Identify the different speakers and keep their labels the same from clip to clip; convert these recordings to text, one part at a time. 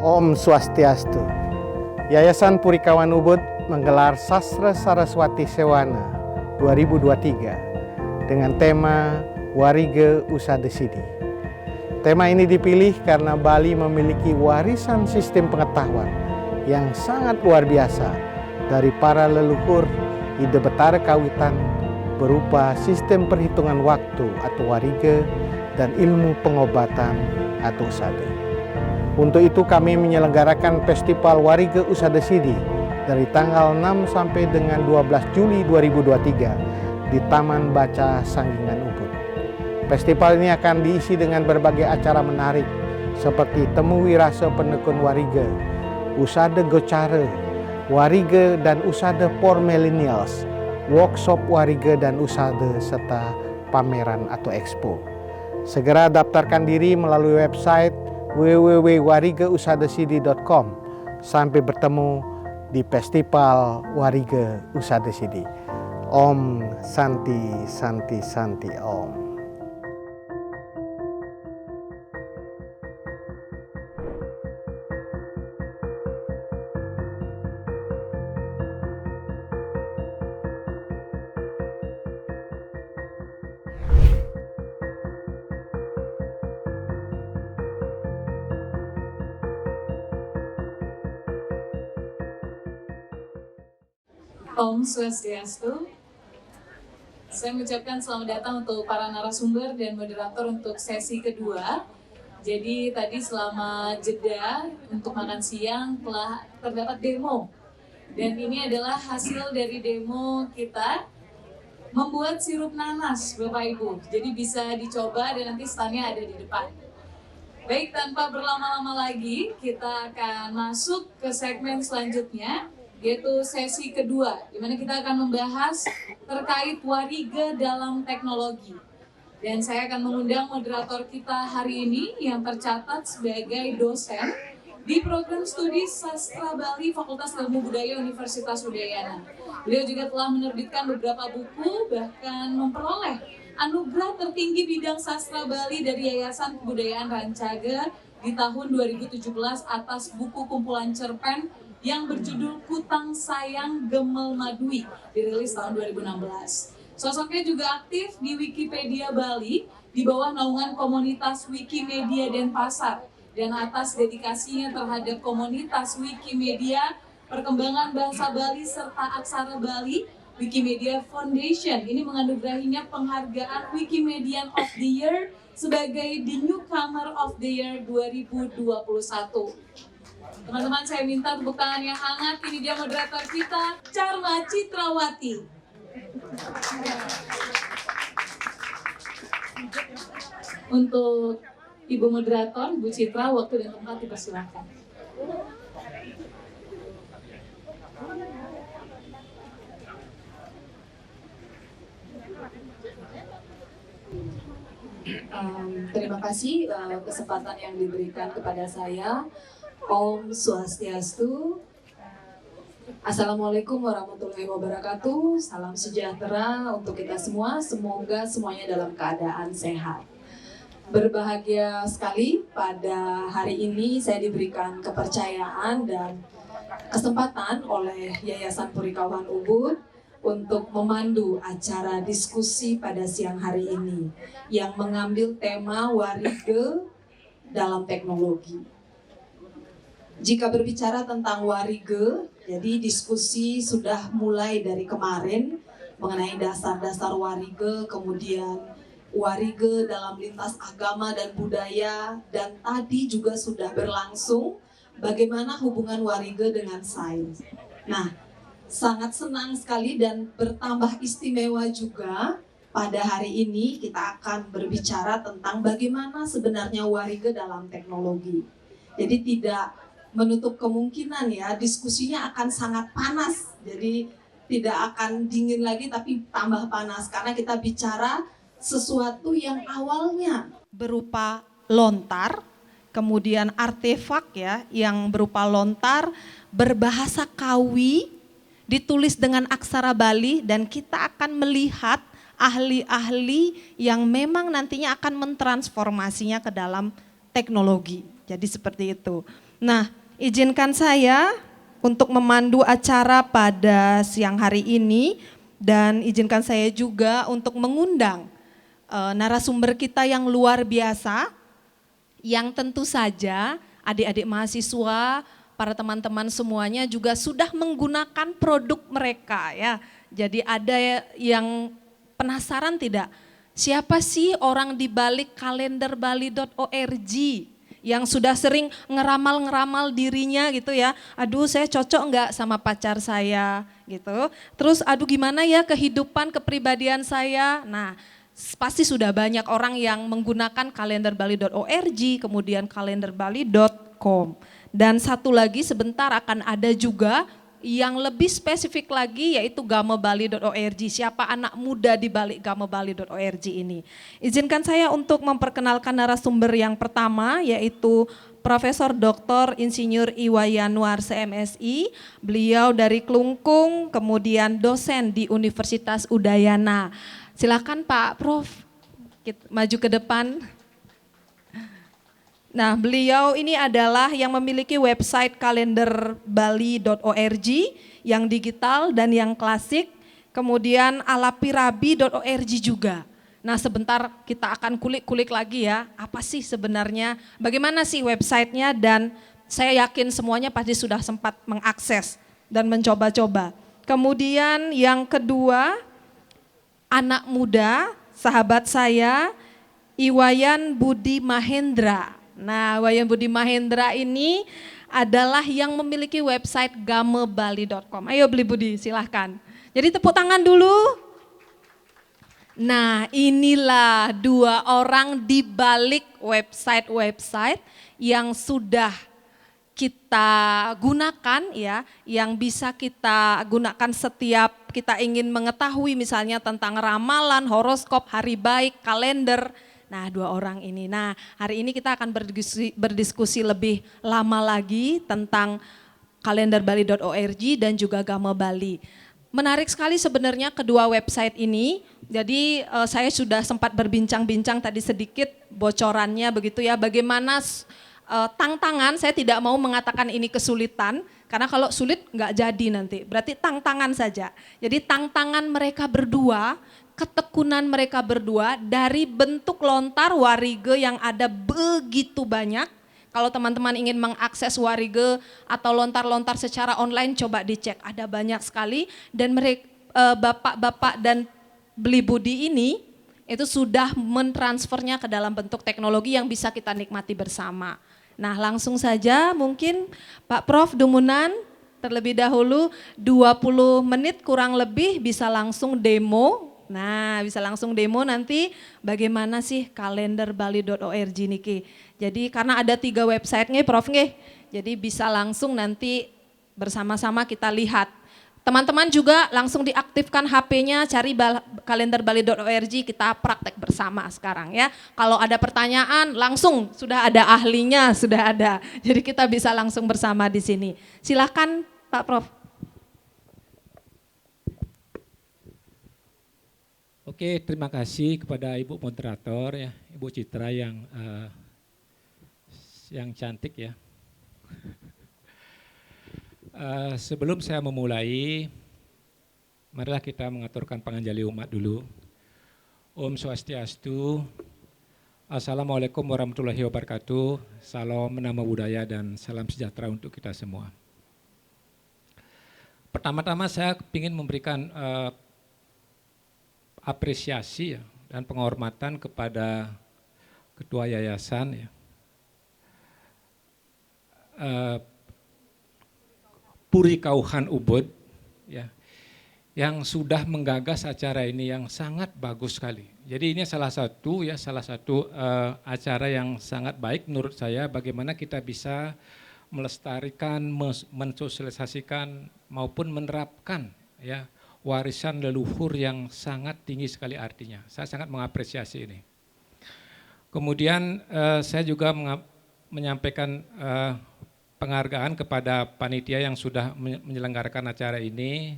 Speaker 1: Om Swastiastu. Yayasan Purikawan Ubud menggelar Sastra Saraswati Sewana 2023 dengan tema Warige Usadesidi. Tema ini dipilih karena Bali memiliki warisan sistem pengetahuan yang sangat luar biasa dari para leluhur Ide Betara Kawitan berupa sistem perhitungan waktu atau warige dan ilmu pengobatan atau usade. Untuk itu kami menyelenggarakan Festival Warige Usadesidi dari tanggal 6 sampai dengan 12 Juli 2023 di Taman Baca Sanggingan Ubud. Festival ini akan diisi dengan berbagai acara menarik seperti Temu Wirasa Penekun Warige, Usade Gocare, Warige dan Usade for Millennials, workshop Warige dan Usade serta pameran atau expo. Segera daftarkan diri melalui website www.warigeusadesidi.com. Sampai bertemu di Festival Warige Usadesidi. Om Santi Santi Santi Om.
Speaker 2: Om Swastiastu. Saya mengucapkan selamat datang untuk para narasumber dan moderator untuk sesi kedua. Jadi tadi selama jeda untuk makan siang telah terdapat demo. Dan ini adalah hasil dari demo kita membuat sirup nanas, Bapak Ibu. Jadi bisa dicoba dan nanti standnya ada di depan. Baik, tanpa berlama-lama lagi, kita akan masuk ke segmen selanjutnya, yaitu sesi kedua, di mana kita akan membahas terkait warige dalam teknologi. Dan saya akan mengundang moderator kita hari ini yang tercatat sebagai dosen di program studi Sastra Bali Fakultas Ilmu Budaya Universitas Udayana. Beliau juga telah menerbitkan beberapa buku, bahkan memperoleh anugerah tertinggi bidang sastra Bali dari Yayasan Kebudayaan Rancaga di tahun 2017 atas buku kumpulan cerpen yang berjudul Kutang Sayang Gemel Madui, dirilis tahun 2016. Sosoknya juga aktif di Wikipedia Bali di bawah naungan komunitas Wikimedia Denpasar, dan atas dedikasinya terhadap komunitas Wikimedia, perkembangan bahasa Bali serta aksara Bali, Wikimedia Foundation ini menganugerahinya penghargaan Wikimedian of the Year sebagai The Newcomer of the Year 2021. Teman-teman, saya minta tepuk tangan yang hangat. Ini dia moderator kita, Charma Citrawati. Untuk Ibu Moderator, Ibu Citra, waktu dan tempat dipersilakan.
Speaker 3: Terima kasih kesempatan yang diberikan kepada saya. Om Swastiastu. Assalamualaikum warahmatullahi wabarakatuh. Salam sejahtera untuk kita semua. Semoga semuanya dalam keadaan sehat. Berbahagia sekali pada hari ini saya diberikan kepercayaan dan kesempatan oleh Yayasan Purikawan Ubud untuk memandu acara diskusi pada siang hari ini yang mengambil tema warige dalam teknologi. Jika berbicara tentang warige, jadi diskusi sudah mulai dari kemarin mengenai dasar-dasar warige, kemudian warige dalam lintas agama dan budaya, dan tadi juga sudah berlangsung bagaimana hubungan warige dengan sains. Nah, sangat senang sekali dan bertambah istimewa juga pada hari ini kita akan berbicara tentang bagaimana sebenarnya warige dalam teknologi. Jadi tidak menutup kemungkinan ya diskusinya akan sangat panas. Jadi tidak akan dingin lagi tapi tambah panas karena kita bicara sesuatu yang awalnya
Speaker 4: berupa lontar, kemudian artefak ya yang berupa lontar berbahasa Kawi, ditulis dengan aksara Bali, dan kita akan melihat ahli-ahli yang memang nantinya akan mentransformasinya ke dalam teknologi. Jadi seperti itu. Nah, izinkan saya untuk memandu acara pada siang hari ini dan izinkan saya juga untuk mengundang narasumber kita yang luar biasa, yang tentu saja adik-adik mahasiswa, para teman-teman semuanya juga sudah menggunakan produk mereka ya. Jadi ada yang penasaran tidak? Siapa sih orang di balik kalenderbali.org yang sudah sering ngeramal-ngeramal dirinya gitu ya. Aduh saya cocok enggak sama pacar saya gitu. Terus aduh gimana ya kehidupan kepribadian saya. Nah pasti sudah banyak orang yang menggunakan kalenderbali.org, kemudian kalenderbali.com. Dan satu lagi sebentar akan ada juga yang lebih spesifik lagi yaitu gamebali.org. Siapa anak muda di balik gamebali.org ini? Izinkan saya untuk memperkenalkan narasumber yang pertama yaitu Profesor Dr. Insinyur Iwayanuar CMSI. Beliau dari Klungkung, kemudian dosen di Universitas Udayana. Silakan Pak Prof, maju ke depan. Nah, beliau ini adalah yang memiliki website kalenderbali.org yang digital dan yang klasik, kemudian alapirabi.org juga. Nah, sebentar kita akan kulik-kulik lagi ya, apa sih sebenarnya, bagaimana sih websitenya, dan saya yakin semuanya pasti sudah sempat mengakses dan mencoba-coba. Kemudian yang kedua, anak muda, sahabat saya, Iwayan Budi Mahendra. Nah, Wayan Budi Mahendra ini adalah yang memiliki website gamebali.com. Ayo beli Budi, silahkan. Jadi tepuk tangan dulu. Nah, inilah dua orang di balik website-website yang sudah kita gunakan ya, yang bisa kita gunakan setiap kita ingin mengetahui misalnya tentang ramalan, horoskop, hari baik, kalender. Nah, dua orang ini. Nah, hari ini kita akan berdiskusi lebih lama lagi tentang kalenderbali.org dan juga Gamebali. Menarik sekali sebenarnya kedua website ini. Jadi saya sudah sempat berbincang-bincang tadi sedikit bocorannya begitu ya. Bagaimana tantangan, saya tidak mau mengatakan ini kesulitan. Karena kalau sulit nggak jadi nanti. Berarti tantangan saja. Jadi tantangan mereka berdua, ketekunan mereka berdua dari bentuk lontar warige yang ada begitu banyak. Kalau teman-teman ingin mengakses warige atau lontar-lontar secara online, coba dicek, ada banyak sekali. Dan mereka bapak-bapak dan Beli Budi ini itu sudah mentransfernya ke dalam bentuk teknologi yang bisa kita nikmati bersama. Nah, langsung saja mungkin Pak Prof Dumunan terlebih dahulu 20 menit kurang lebih bisa langsung demo. Nah, bisa langsung demo nanti bagaimana sih kalenderbali.org niki. Jadi karena ada 3 websitenya Prof nggih. Jadi bisa langsung nanti bersama-sama kita lihat. Teman-teman juga langsung diaktifkan HP-nya, cari kalenderbali.org, kita praktek bersama sekarang ya. Kalau ada pertanyaan langsung sudah ada ahlinya, sudah ada. Jadi kita bisa langsung bersama di sini. Silakan Pak Prof.
Speaker 5: Oke, terima kasih kepada Ibu moderator ya, Ibu Citra yang cantik ya. Sebelum saya memulai, marilah kita mengaturkan panganjali umat dulu. Om Swastiastu, Assalamualaikum warahmatullahi wabarakatuh, salam nama budaya dan salam sejahtera untuk kita semua. Pertama-tama saya ingin memberikan apresiasi ya, dan penghormatan kepada Ketua Yayasan ya, Puri Kauhan Ubud ya, yang sudah menggagas acara ini yang sangat bagus sekali. Jadi ini salah satu acara yang sangat baik menurut saya, bagaimana kita bisa melestarikan, mensosialisasikan maupun menerapkan ya warisan leluhur yang sangat tinggi sekali artinya. Saya sangat mengapresiasi ini. Kemudian saya juga menyampaikan penghargaan kepada panitia yang sudah menyelenggarakan acara ini,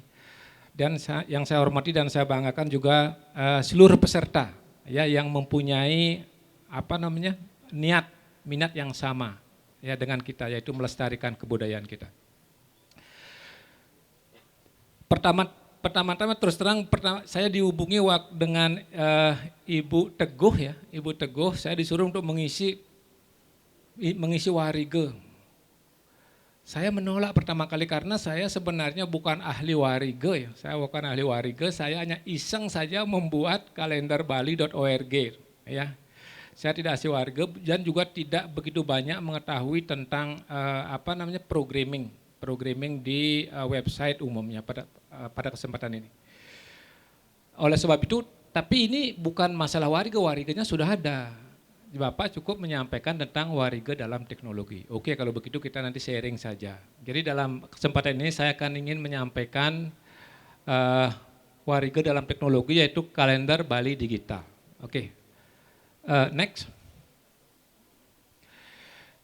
Speaker 5: dan yang saya hormati dan saya banggakan juga seluruh peserta ya yang mempunyai minat yang sama ya dengan kita, yaitu melestarikan kebudayaan kita. Pertama-tama terus terang saya dihubungi dengan Ibu Teguh ya, Ibu Teguh, saya disuruh untuk mengisi warige. Saya menolak pertama kali karena saya sebenarnya bukan ahli warige ya. Saya bukan ahli warige, saya hanya iseng saja membuat kalenderbali.org ya. Saya tidak ahli warige dan juga tidak begitu banyak mengetahui tentang programming di website umumnya pada kesempatan ini. Oleh sebab itu, tapi ini bukan masalah warigenya sudah ada. Bapak cukup menyampaikan tentang warige dalam teknologi. Oke, kalau begitu kita nanti sharing saja. Jadi dalam kesempatan ini saya akan ingin menyampaikan warige dalam teknologi, yaitu kalender Bali digital. Oke, next.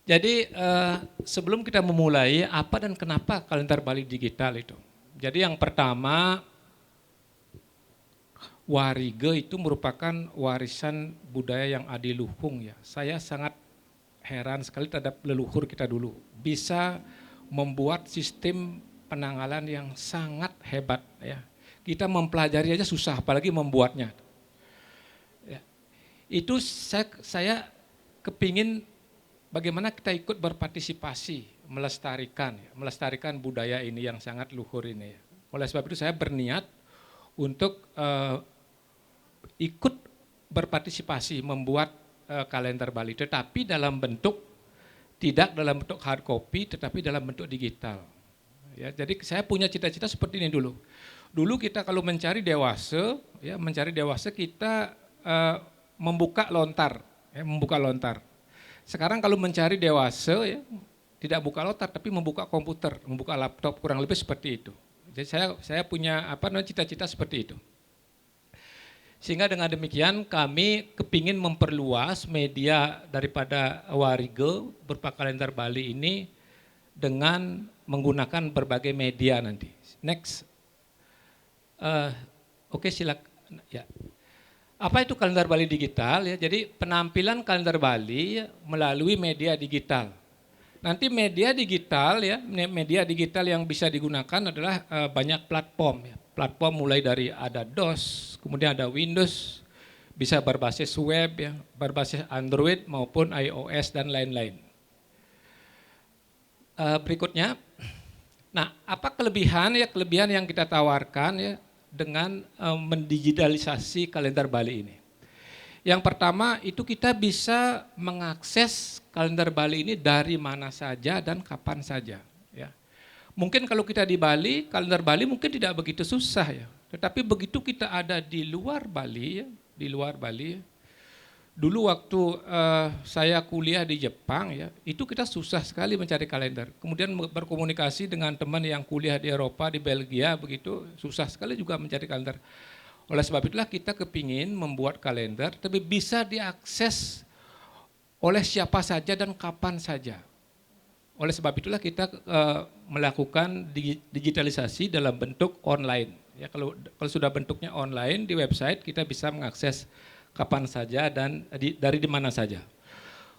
Speaker 5: Jadi sebelum kita memulai apa dan kenapa kalender Bali digital itu. Jadi yang pertama, warige itu merupakan warisan budaya yang adiluhung ya. Saya sangat heran sekali terhadap leluhur kita dulu. Bisa membuat sistem penanggalan yang sangat hebat ya. Kita mempelajari aja susah, apalagi membuatnya. Ya. Itu saya kepingin bagaimana kita ikut berpartisipasi, melestarikan budaya ini yang sangat luhur ini. Oleh sebab itu saya berniat untuk ikut berpartisipasi membuat kalender Bali, tetapi tidak dalam bentuk hard copy, tetapi dalam bentuk digital. Ya, jadi saya punya cita-cita seperti ini dulu. Dulu kita kalau mencari dewasa kita membuka lontar. Sekarang kalau mencari dewasa ya tidak buka lontar tapi membuka komputer, membuka laptop, kurang lebih seperti itu. Jadi saya punya cita-cita seperti itu. Sehingga dengan demikian kami kepingin memperluas media daripada warige berupa kalender Bali ini dengan menggunakan berbagai media nanti. Next. Oke, silakan. Ya. Apa itu kalender Bali digital ya? Jadi penampilan kalender Bali melalui media digital. Nanti media digital yang bisa digunakan adalah banyak platform ya. Platform mulai dari ada DOS, kemudian ada Windows, bisa berbasis web ya, berbasis Android maupun iOS dan lain-lain. Berikutnya, nah apa kelebihan yang kita tawarkan ya dengan mendigitalisasi kalender Bali ini. Yang pertama itu kita bisa mengakses kalender Bali ini dari mana saja dan kapan saja. Ya. Mungkin kalau kita di Bali, kalender Bali mungkin tidak begitu susah ya. Tetapi begitu kita ada di luar Bali, dulu waktu saya kuliah di Jepang ya, itu kita susah sekali mencari kalender. Kemudian berkomunikasi dengan teman yang kuliah di Eropa, di Belgia, begitu susah sekali juga mencari kalender. Oleh sebab itulah kita kepingin membuat kalender, tapi bisa diakses oleh siapa saja dan kapan saja. Oleh sebab itulah kita melakukan digitalisasi dalam bentuk online. Ya, kalau sudah bentuknya online di website, kita bisa mengakses kapan saja dan dari di mana saja.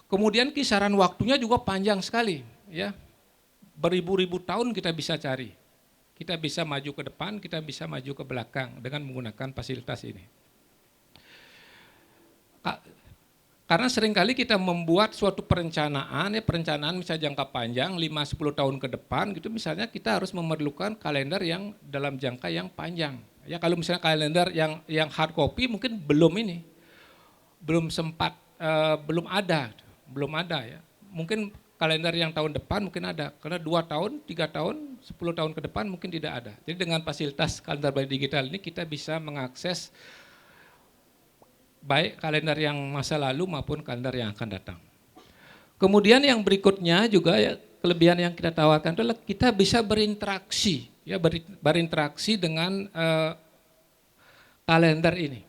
Speaker 5: Kemudian kisaran waktunya juga panjang sekali. Ya, beribu-ribu tahun kita bisa cari. Kita bisa maju ke depan, kita bisa maju ke belakang dengan menggunakan fasilitas ini. Karena seringkali kita membuat suatu perencanaan misalnya jangka panjang 5-10 tahun ke depan gitu, misalnya kita harus memerlukan kalender yang dalam jangka yang panjang. Ya kalau misalnya kalender yang hard copy mungkin belum ada ya. Mungkin kalender yang tahun depan mungkin ada, karena 2 tahun, 3 tahun, 10 tahun ke depan mungkin tidak ada. Jadi dengan fasilitas kalender Bali digital ini kita bisa mengakses baik kalender yang masa lalu maupun kalender yang akan datang. Kemudian yang berikutnya juga ya, kelebihan yang kita tawarkan adalah kita bisa berinteraksi dengan kalender ini.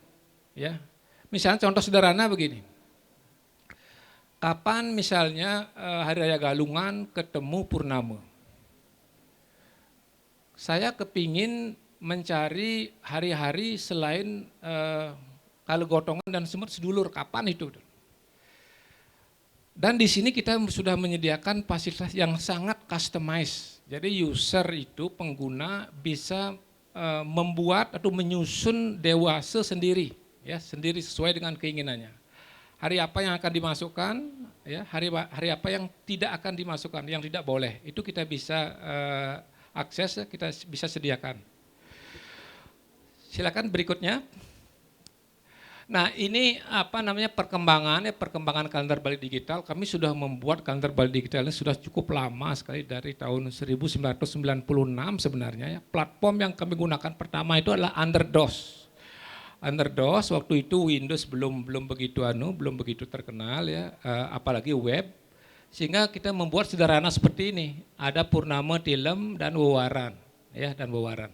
Speaker 5: Ya, misalnya contoh sederhana begini. Kapan misalnya Hari Raya Galungan ketemu Purnama? Saya kepingin mencari hari-hari selain Kalegotongan dan Semut sedulur, kapan itu? Dan di sini kita sudah menyediakan fasilitas yang sangat customized. Jadi user itu, pengguna bisa membuat atau menyusun dewasa sendiri, ya, sendiri sesuai dengan keinginannya. Hari apa yang akan dimasukkan, ya, hari apa yang tidak akan dimasukkan, yang tidak boleh, itu kita bisa akses, kita bisa sediakan. Silakan berikutnya. Nah, ini perkembangan kalender Bali digital. Kami sudah membuat kalender Bali digital ini sudah cukup lama sekali, dari tahun 1996 sebenarnya ya. Platform yang kami gunakan pertama itu adalah Underdos. Underdos waktu itu Windows belum begitu terkenal ya, apalagi web. Sehingga kita membuat sederhana seperti ini. Ada Purnama, Tilem, dan Wewaran ya, dan Wewaran.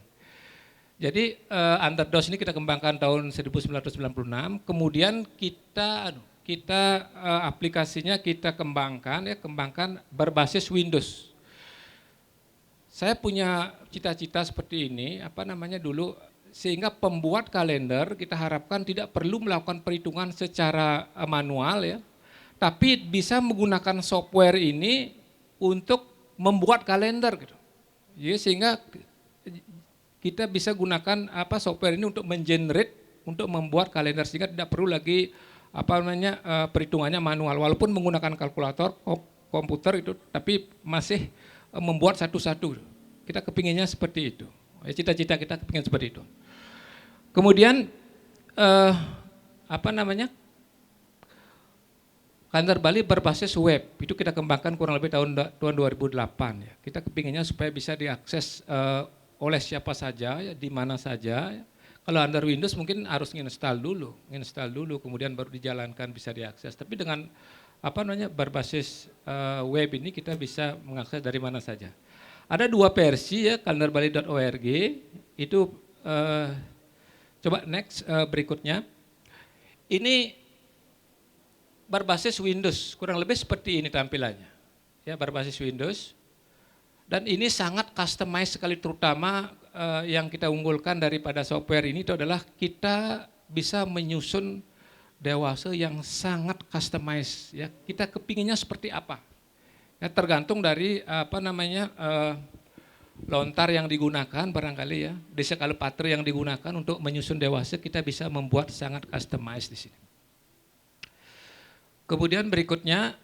Speaker 5: Jadi Underdos ini kita kembangkan tahun 1996, kemudian kita aplikasinya kita kembangkan berbasis Windows. Saya punya cita-cita seperti ini, dulu, sehingga pembuat kalender kita harapkan tidak perlu melakukan perhitungan secara manual ya, tapi bisa menggunakan software ini untuk membuat kalender gitu. Jadi sehingga kita bisa gunakan software ini untuk mengenerate, untuk membuat kalender, sehingga tidak perlu lagi perhitungannya manual, walaupun menggunakan kalkulator komputer itu, tapi masih membuat satu-satu. Kita kepinginnya seperti itu. Cita-cita kita kepingin seperti itu. Kemudian kalender Bali berbasis web, itu kita kembangkan kurang lebih tahun 2008 ya. Kita kepinginnya supaya bisa diakses oleh siapa saja, ya, di mana saja. Ya. Kalau under Windows mungkin harus nginstall dulu, kemudian baru dijalankan bisa diakses. Tapi dengan berbasis web ini kita bisa mengakses dari mana saja. Ada 2 versi ya, kalenderbali.org. Itu coba next berikutnya. Ini berbasis Windows, kurang lebih seperti ini tampilannya. Ya, berbasis Windows. Dan ini sangat customized sekali, terutama yang kita unggulkan daripada software ini itu adalah kita bisa menyusun dewasa yang sangat customized. Ya, kita kepinginnya seperti apa? Ya, tergantung dari lontar yang digunakan barangkali ya, desikalipator yang digunakan untuk menyusun dewasa, kita bisa membuat sangat customized di sini. Kemudian berikutnya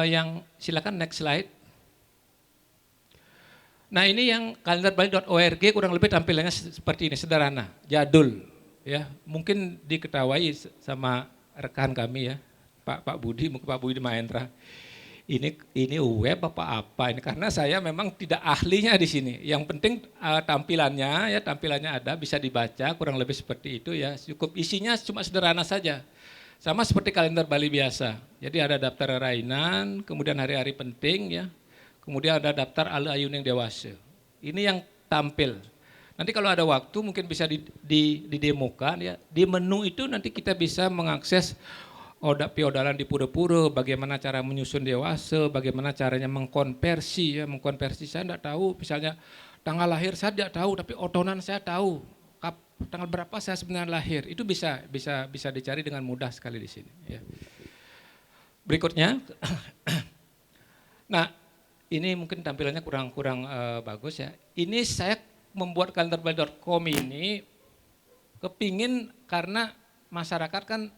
Speaker 5: yang silakan next slide. Nah, ini yang kalenderbali.org kurang lebih tampilannya seperti ini, sederhana, jadul ya. Mungkin diketahui sama rekan kami ya, Pak Budi Mahendra. Ini web apa ini, karena saya memang tidak ahlinya di sini. Yang penting tampilannya ada, bisa dibaca, kurang lebih seperti itu ya. Cukup isinya cuma sederhana saja. Sama seperti kalender Bali biasa. Jadi ada daftar rainan, kemudian hari-hari penting ya. Kemudian ada daftar ala ayuning dewasa. Ini yang tampil. Nanti kalau ada waktu mungkin bisa didemokan ya. Di menu itu nanti kita bisa mengakses piodalan di pura-pura, bagaimana cara menyusun dewasa, bagaimana caranya mengkonversi ya. Mengkonversi saya tidak tahu, misalnya tanggal lahir saya tidak tahu, tapi otonan saya tahu. Tanggal berapa saya sebenarnya lahir, itu bisa dicari dengan mudah sekali di sini. Ya. Berikutnya, nah ini mungkin tampilannya kurang bagus ya. Ini saya membuat kalenderbali.com ini kepingin karena masyarakat kan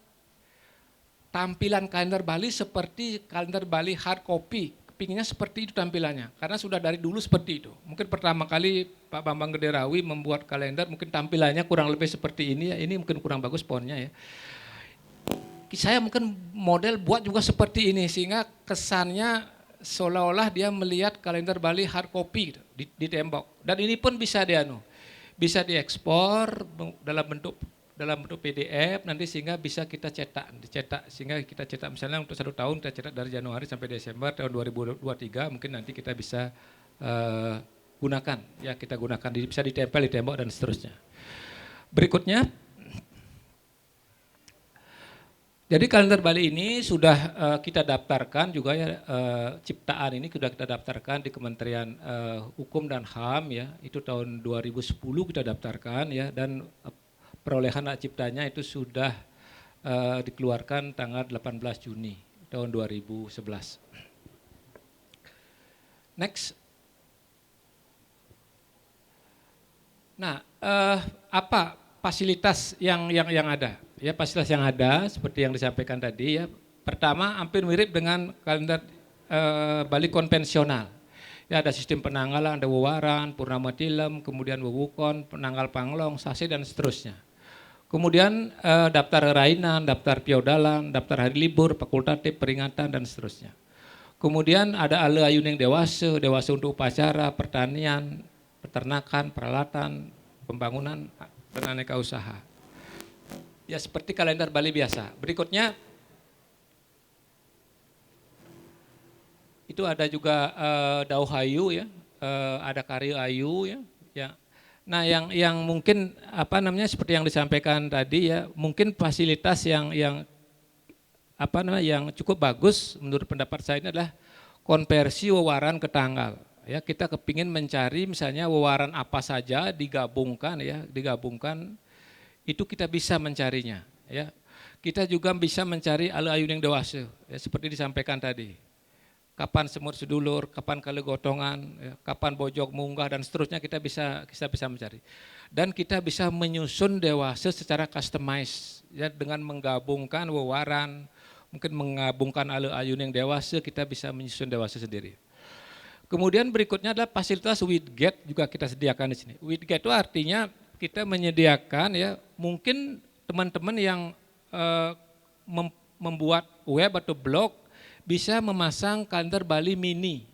Speaker 5: tampilan kalender Bali seperti kalender Bali hard copy. Kepinginnya seperti itu tampilannya, karena sudah dari dulu seperti itu. Mungkin pertama kali Pak Bambang Gederawi membuat kalender, mungkin tampilannya kurang lebih seperti ini ya. Ini mungkin kurang bagus fontnya ya. Saya mungkin model buat juga seperti ini, sehingga kesannya seolah-olah dia melihat kalender Bali hard copy gitu, di tembok. Dan ini pun bisa bisa diekspor dalam bentuk PDF nanti, sehingga bisa kita dicetak, sehingga kita cetak misalnya untuk 1 tahun kita cetak dari Januari sampai Desember tahun 2023, mungkin nanti kita bisa gunakan ya, bisa ditempel di tembok dan seterusnya. Berikutnya, jadi kalender Bali ini sudah kita daftarkan juga ya, ciptaan ini sudah kita daftarkan di Kementerian Hukum dan HAM ya, itu tahun 2010 kita daftarkan ya, dan perolehan hak ciptanya itu sudah dikeluarkan tanggal 18 Juni tahun 2011. Next. Nah, apa fasilitas yang ada? Ya, fasilitas yang ada seperti yang disampaikan tadi ya. Pertama, hampir mirip dengan kalender Bali konvensional. Ya, ada sistem penanggalan, ada wewaran, purnama tilem, kemudian wewukon, penanggal panglong, sase dan seterusnya. Kemudian daftar rainan, daftar piodalan, daftar hari libur, fakultatif, peringatan dan seterusnya. Kemudian ada ale ayuning dewasa, dewasa untuk upacara, pertanian, peternakan, peralatan, pembangunan, dan aneka usaha. Ya, seperti kalender Bali biasa. Berikutnya, itu ada juga Dauh Ayu ya, ada Karya Ayu ya. Nah, yang mungkin apa namanya seperti yang disampaikan tadi ya, mungkin fasilitas yang yang cukup bagus menurut pendapat saya ini adalah konversi wewaran ke tanggal. Ya, kita kepingin mencari misalnya wewaran apa saja digabungkan itu kita bisa mencarinya ya. Kita juga bisa mencari ale ayun yang dewasa ya, seperti disampaikan tadi. Kapan semut sedulur, kapan kali gotongan, ya, kapan bojok munggah dan seterusnya kita bisa mencari. Dan kita bisa menyusun dewasa secara customized ya, dengan menggabungkan wewaran, mungkin menggabungkan ale ayun yang dewasa, kita bisa menyusun dewasa sendiri. Kemudian berikutnya adalah fasilitas widget juga kita sediakan di sini. Widget itu artinya kita menyediakan ya, mungkin teman-teman yang membuat web atau blog bisa memasang kalender Bali mini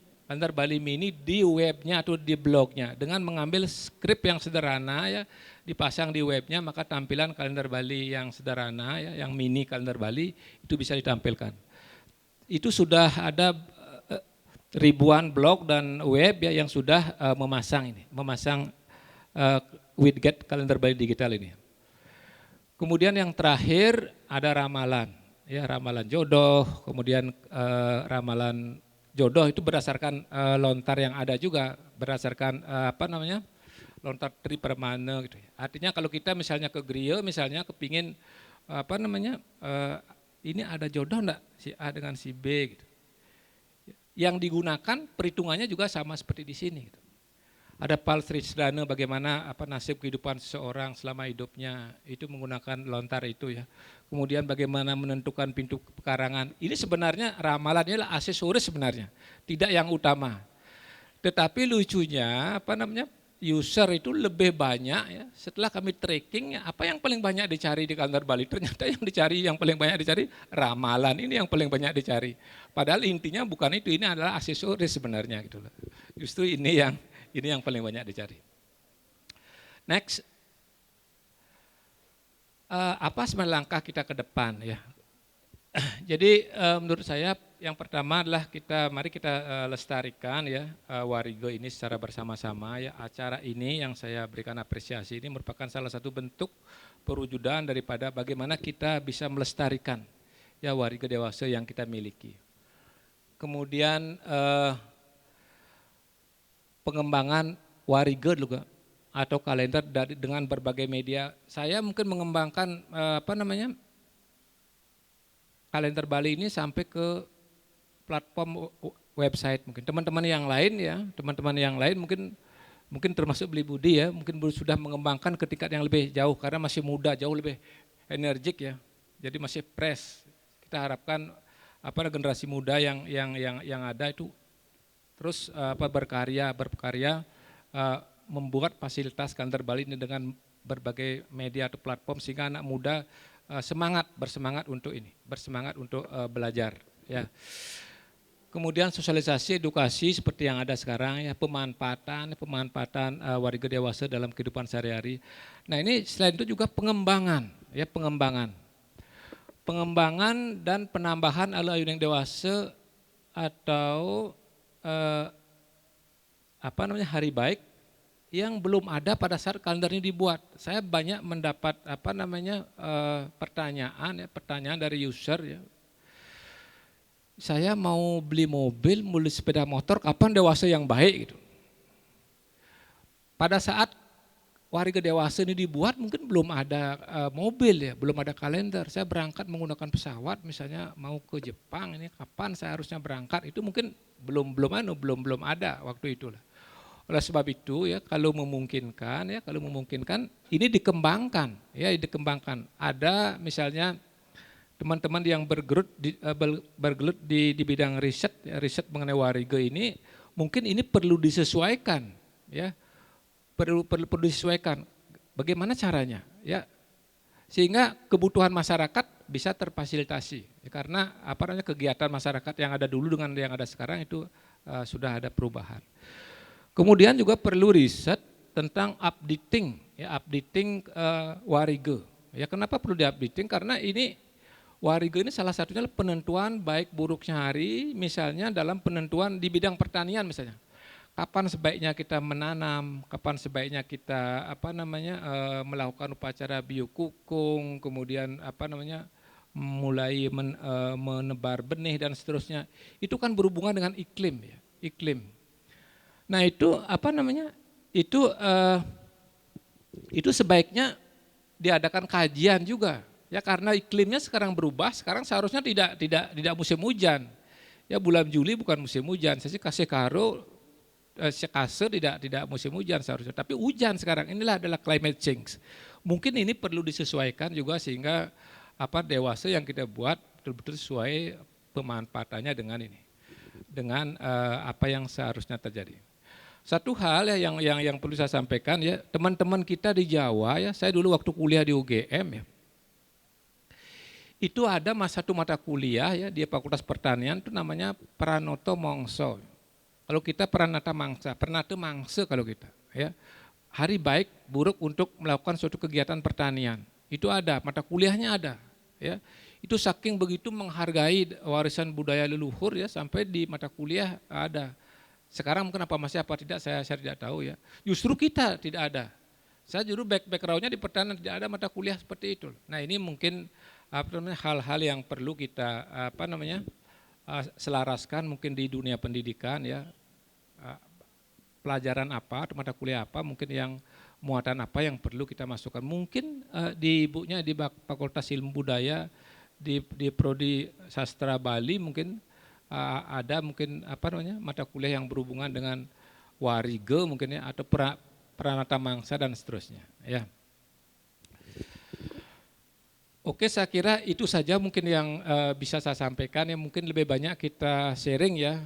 Speaker 5: di webnya atau di blognya dengan mengambil skrip yang sederhana ya, dipasang di webnya, maka tampilan kalender Bali yang sederhana ya, yang mini kalender Bali itu bisa ditampilkan. Itu sudah ada ribuan blog dan web ya yang sudah memasang widget kalender Bali digital ini. Kemudian yang terakhir ada ramalan. Ya, ramalan jodoh, kemudian ramalan jodoh itu berdasarkan lontar yang ada juga, berdasarkan lontar tri permana gitu. Artinya kalau kita misalnya ke Griya, misalnya kepingin ini ada jodoh enggak si A dengan si B gitu. Yang digunakan perhitungannya juga sama seperti di sini gitu. Ada palsrisdana bagaimana nasib kehidupan seseorang selama hidupnya, itu menggunakan lontar itu ya. Kemudian bagaimana menentukan pintu pekarangan. Ini sebenarnya ramalannya adalah aksesoris sebenarnya, tidak yang utama. Tetapi lucunya user itu lebih banyak ya. Setelah kami tracking apa yang paling banyak dicari di kalender Bali, ternyata yang paling banyak dicari ramalan, ini yang paling banyak dicari. Padahal intinya bukan itu, ini adalah aksesoris sebenarnya gitu loh. Justru ini yang paling banyak dicari. Next, apa sebenarnya langkah kita ke depan ya? Jadi menurut saya yang pertama adalah mari kita lestarikan ya Warigo ini secara bersama-sama ya. Acara ini yang saya berikan apresiasi ini merupakan salah satu bentuk perwujudan daripada bagaimana kita bisa melestarikan ya Warigo dewasa yang kita miliki. Kemudian pengembangan Warigo juga atau kalender dengan berbagai media. Saya mungkin mengembangkan kalender Bali ini sampai ke platform website mungkin. Teman-teman yang lain mungkin termasuk Beli Budi ya, mungkin sudah mengembangkan ke tingkat yang lebih jauh karena masih muda, jauh lebih energik ya. Jadi masih fresh. Kita harapkan generasi muda yang ada itu terus berkarya membuat fasilitas kalender Bali ini dengan berbagai media atau platform sehingga anak muda bersemangat untuk belajar ya. Kemudian sosialisasi edukasi seperti yang ada sekarang ya, pemanfaatan warga dewasa dalam kehidupan sehari-hari. Nah, ini selain itu juga pengembangan dan penambahan ala ayun yang dewasa atau hari baik yang belum ada pada saat kalender ini dibuat. Saya banyak mendapat pertanyaan dari user ya. Saya mau beli mobil, mau beli sepeda motor, kapan dewasa yang baik gitu. Pada saat Warga dewasa ini dibuat mungkin belum ada mobil ya, belum ada kalender. Saya berangkat menggunakan pesawat misalnya mau ke Jepang, ini kapan saya harusnya berangkat, itu mungkin belum ada waktu itu lah. Oleh sebab itu ya kalau memungkinkan ini dikembangkan ya, dikembangkan. Ada misalnya teman-teman yang bergelut di bidang riset mengenai warga ini, mungkin ini perlu disesuaikan ya. Perlu disesuaikan bagaimana caranya ya, sehingga kebutuhan masyarakat bisa terfasilitasi ya, karena kegiatan masyarakat yang ada dulu dengan yang ada sekarang itu sudah ada perubahan. Kemudian juga perlu riset tentang updating warga ya. Kenapa perlu di-updating? Karena ini warga ini salah satunya penentuan baik buruknya hari, misalnya dalam penentuan di bidang pertanian misalnya. Kapan sebaiknya kita menanam, kapan sebaiknya kita melakukan upacara biokukung, kemudian mulai menebar benih dan seterusnya. Itu kan berhubungan dengan iklim ya, iklim. Nah itu itu sebaiknya diadakan kajian juga ya, karena iklimnya sekarang berubah. Sekarang seharusnya tidak musim hujan ya, bulan Juli bukan musim hujan. Saya sih kasih tidak musim hujan seharusnya, tapi hujan sekarang. Inilah adalah climate change. Mungkin ini perlu disesuaikan juga sehingga dewasa yang kita buat betul-betul sesuai pemanfaatannya dengan apa yang seharusnya terjadi. Satu hal ya yang perlu saya sampaikan ya, teman-teman kita di Jawa ya, saya dulu waktu kuliah di UGM ya, itu ada satu mata kuliah ya di Fakultas Pertanian itu namanya Pranoto Mongso. Kalau kita Pranata Mangsa kalau kita ya, hari baik buruk untuk melakukan suatu kegiatan pertanian. Itu ada, mata kuliahnya ada ya. Itu saking begitu menghargai warisan budaya leluhur ya, sampai di mata kuliah ada. Sekarang mungkin masih apa tidak saya tidak tahu ya. Justru kita tidak ada. Saya dulu backgroundnya di pertanian, tidak ada mata kuliah seperti itu. Nah ini mungkin hal-hal yang perlu kita selaraskan mungkin di dunia pendidikan ya. Pelajaran apa atau mata kuliah apa mungkin yang muatan apa yang perlu kita masukkan. Mungkin di Fakultas Ilmu Budaya di Prodi Sastra Bali mungkin ada mungkin mata kuliah yang berhubungan dengan warige mungkin ya, atau Pranata Mangsa dan seterusnya ya. Oke, saya kira itu saja mungkin yang bisa saya sampaikan ya. Mungkin lebih banyak kita sharing ya,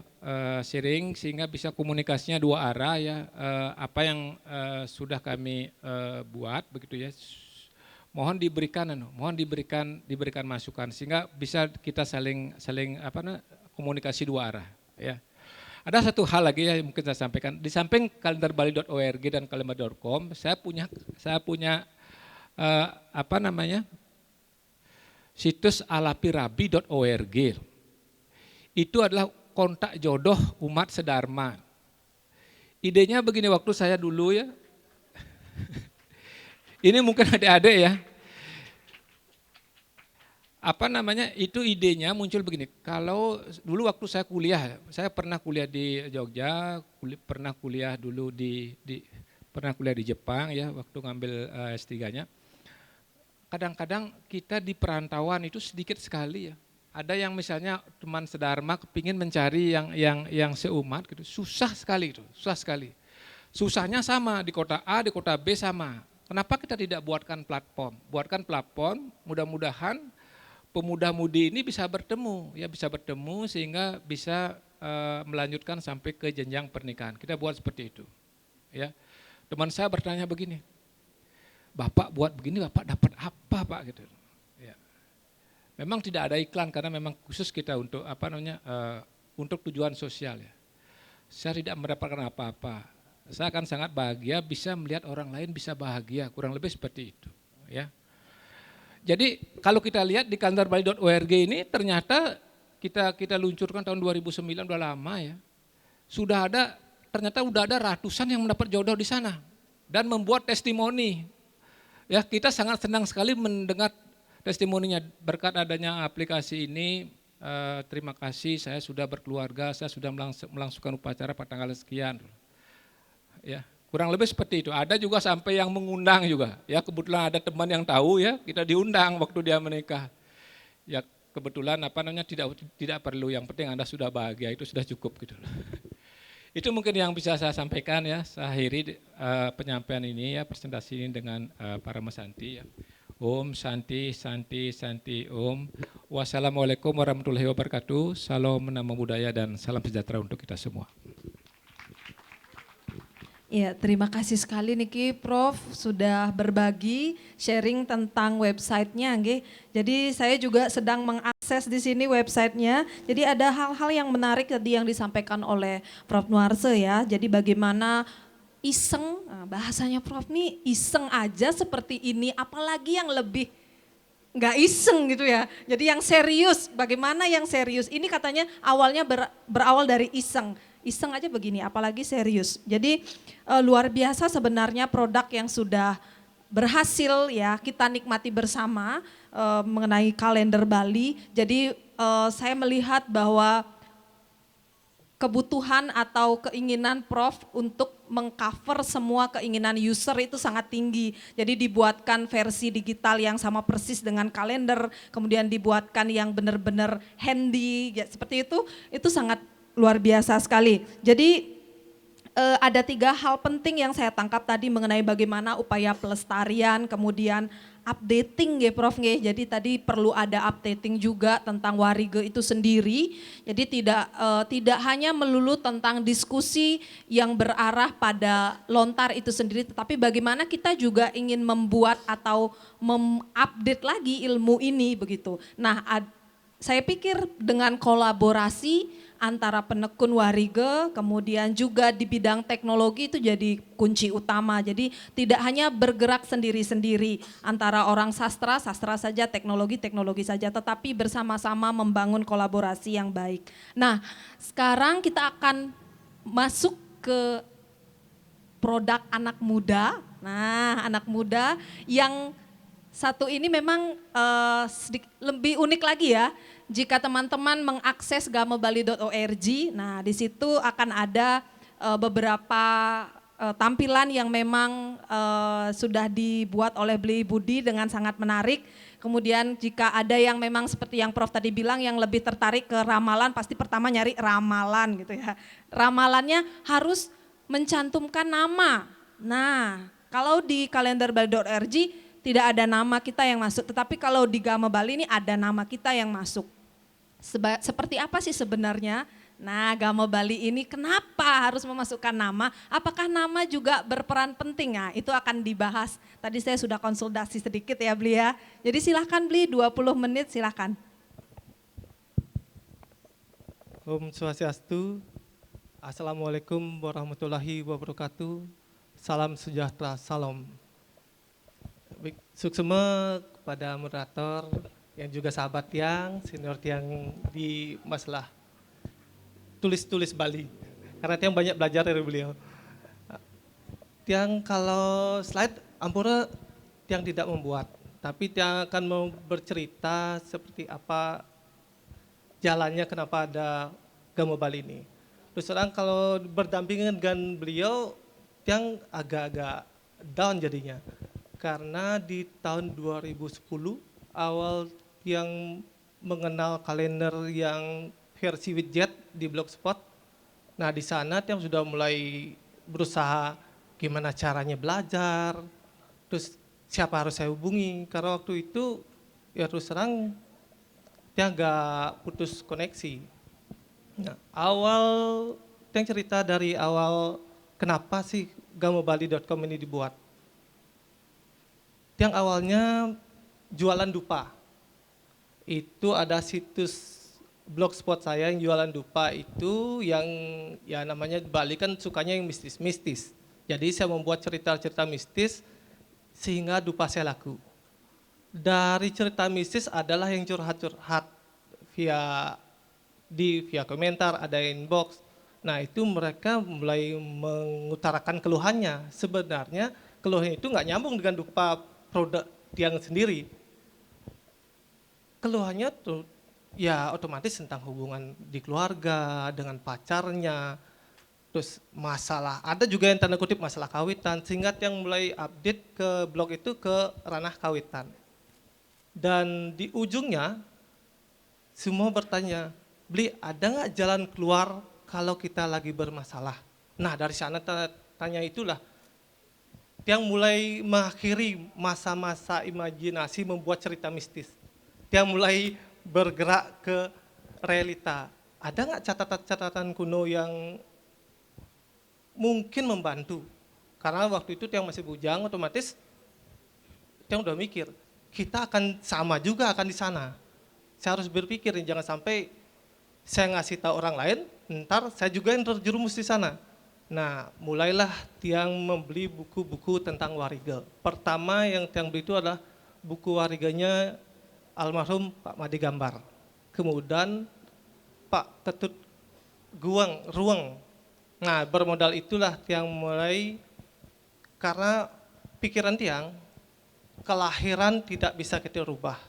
Speaker 5: sharing sehingga bisa komunikasinya dua arah ya. Apa yang sudah kami buat begitu ya. Mohon diberikan masukan sehingga bisa kita saling komunikasi dua arah ya. Ada satu hal lagi yang mungkin saya sampaikan. Di samping kalendarbali.org dan kalembar.com, saya punya situs alapirabi.org. Itu adalah kontak jodoh umat sedharma. Idenya begini, waktu saya dulu ya, ini mungkin adik-adik ya, itu idenya muncul begini. Kalau dulu waktu saya kuliah, saya pernah kuliah di Jogja, pernah kuliah dulu pernah kuliah di Jepang ya, waktu ngambil S3-nya. Kadang-kadang kita di perantauan itu sedikit sekali ya. Ada yang misalnya teman sedharma kepingin mencari yang seumat gitu, susah sekali itu, susah sekali. Susahnya sama di kota A, di kota B sama. Kenapa kita tidak buatkan platform? Buatkan platform, mudah-mudahan pemuda-mudi ini bisa bertemu sehingga bisa melanjutkan sampai ke jenjang pernikahan. Kita buat seperti itu. Ya. Teman saya bertanya begini, Bapak buat begini, Bapak dapat apa Pak gitu. Ya. Memang tidak ada iklan karena memang khusus kita untuk untuk tujuan sosial ya. Saya tidak mendapatkan apa-apa. Saya akan sangat bahagia bisa melihat orang lain bisa bahagia, kurang lebih seperti itu. Ya. Jadi kalau kita lihat di kalendarbali.org ini ternyata kita luncurkan tahun 2009, udah lama ya. Ternyata udah ada ratusan yang mendapat jodoh di sana dan membuat testimoni. Ya, kita sangat senang sekali mendengar testimoninya. Berkat adanya aplikasi ini, terima kasih saya sudah berkeluarga, saya sudah melangsungkan upacara pada tanggal sekian. Ya, Kurang lebih seperti itu. Ada juga sampai yang mengundang juga. Ya kebetulan ada teman yang tahu ya, kita diundang waktu dia menikah. Ya kebetulan tidak perlu, yang penting Anda sudah bahagia, itu sudah cukup gitu loh. Itu mungkin yang bisa saya sampaikan ya. Saya akhiri penyampaian ini ya, presentasi ini dengan para Mas Santi ya. Om Santi Santi Santi Om. Wassalamualaikum warahmatullahi wabarakatuh. Salam nama budaya dan salam sejahtera untuk kita semua.
Speaker 4: Ya, terima kasih sekali Niki Prof sudah berbagi sharing tentang websitenya, nggih. Jadi saya juga sedang mengakses di sini websitenya. Jadi ada hal-hal yang menarik tadi yang disampaikan oleh Prof Nuarse ya. Jadi bagaimana iseng, bahasanya Prof nih iseng aja seperti ini, apalagi yang lebih nggak iseng gitu ya. Jadi yang serius, bagaimana yang serius? Ini katanya awalnya berawal dari iseng. Iseng aja begini, apalagi serius. Jadi luar biasa sebenarnya produk yang sudah berhasil ya kita nikmati bersama mengenai kalender Bali. Jadi saya melihat bahwa kebutuhan atau keinginan Prof untuk mengcover semua keinginan user itu sangat tinggi. Jadi dibuatkan versi digital yang sama persis dengan kalender, kemudian dibuatkan yang benar-benar handy, ya, seperti itu sangat luar biasa sekali. Jadi ada 3 hal penting yang saya tangkap tadi mengenai bagaimana upaya pelestarian, kemudian updating ya Prof nggih. Jadi tadi perlu ada updating juga tentang Warige itu sendiri. Jadi tidak hanya melulu tentang diskusi yang berarah pada lontar itu sendiri, tetapi bagaimana kita juga ingin membuat atau mengupdate lagi ilmu ini begitu. Nah, saya pikir dengan kolaborasi antara penekun Warige, kemudian juga di bidang teknologi itu jadi kunci utama. Jadi tidak hanya bergerak sendiri-sendiri antara orang sastra saja, teknologi saja, tetapi bersama-sama membangun kolaborasi yang baik. Nah, sekarang kita akan masuk ke produk anak muda. Nah, anak muda yang satu ini memang lebih unik lagi ya. Jika teman-teman mengakses gamobali.org, nah di situ akan ada beberapa tampilan yang memang sudah dibuat oleh Bli Budi dengan sangat menarik. Kemudian jika ada yang memang seperti yang Prof tadi bilang yang lebih tertarik ke ramalan, pasti pertama nyari ramalan gitu ya. Ramalannya harus mencantumkan nama. Nah, kalau di kalenderbali.org tidak ada nama kita yang masuk, tetapi kalau di Gama Bali ini ada nama kita yang masuk. Seperti apa sih sebenarnya? Nah, Gama Bali ini kenapa harus memasukkan nama? Apakah nama juga berperan penting? Nah, itu akan dibahas. Tadi saya sudah konsultasi sedikit ya Bli ya. Jadi silahkan Bli, 20 menit silahkan.
Speaker 6: Om Swastiastu, Assalamualaikum warahmatullahi wabarakatuh, salam sejahtera, salam. Baik, suksema kepada moderator yang juga sahabat yang senior yang di masalah tulis Bali, karena Tiang banyak belajar dari beliau. Tiang kalau slide ampura Tiang tidak membuat, tapi Tiang akan mau bercerita seperti apa jalannya kenapa ada Gama Bali ini. Terus terang kalau berdampingan dengan beliau, Tiang agak-agak down jadinya. Karena di tahun 2010 awal yang mengenal kalender yang versi widget di Blogspot. Nah di sana Tiang sudah mulai berusaha gimana caranya belajar, terus siapa harus saya hubungi. Karena waktu itu ya terus terang Tiang agak putus koneksi. Nah awal Tiang cerita dari awal kenapa sih gamobali.com ini dibuat. Yang awalnya jualan dupa. Itu ada situs blogspot saya yang jualan dupa itu yang ya namanya Bali kan sukanya yang mistis-mistis. Jadi saya membuat cerita-cerita mistis sehingga dupa saya laku. Dari cerita mistis adalah yang curhat-curhat via komentar, ada inbox. Nah itu mereka mulai mengutarakan keluhannya. Sebenarnya keluhannya itu nggak nyambung dengan dupa produk yang sendiri. Keluhannya tuh ya otomatis tentang hubungan di keluarga, dengan pacarnya. terus masalah, ada juga yang tanda kutip masalah kawitan, sehingga yang mulai update ke blog itu ke ranah kawitan. Dan di ujungnya, semua bertanya, Bli, ada nggak jalan keluar kalau kita lagi bermasalah? Nah, dari sana tanya itulah yang mulai mengakhiri masa-masa imajinasi membuat cerita mistis. Yang mulai bergerak ke realita. Ada nggak catatan-catatan kuno yang mungkin membantu? Karena waktu itu yang masih bujang, otomatis yang udah mikir, kita akan sama juga akan di sana. Saya harus berpikir, jangan sampai saya ngasih tahu orang lain, ntar saya juga yang terjerumus di sana. Nah, mulailah Tiang membeli buku-buku tentang Warige. Pertama yang Tiang beli itu adalah buku Wariganya almarhum Pak Made Gambar. Kemudian Pak Ketut Ruang. Nah, bermodal itulah Tiang mulai, karena pikiran Tiang, kelahiran tidak bisa kita rubah.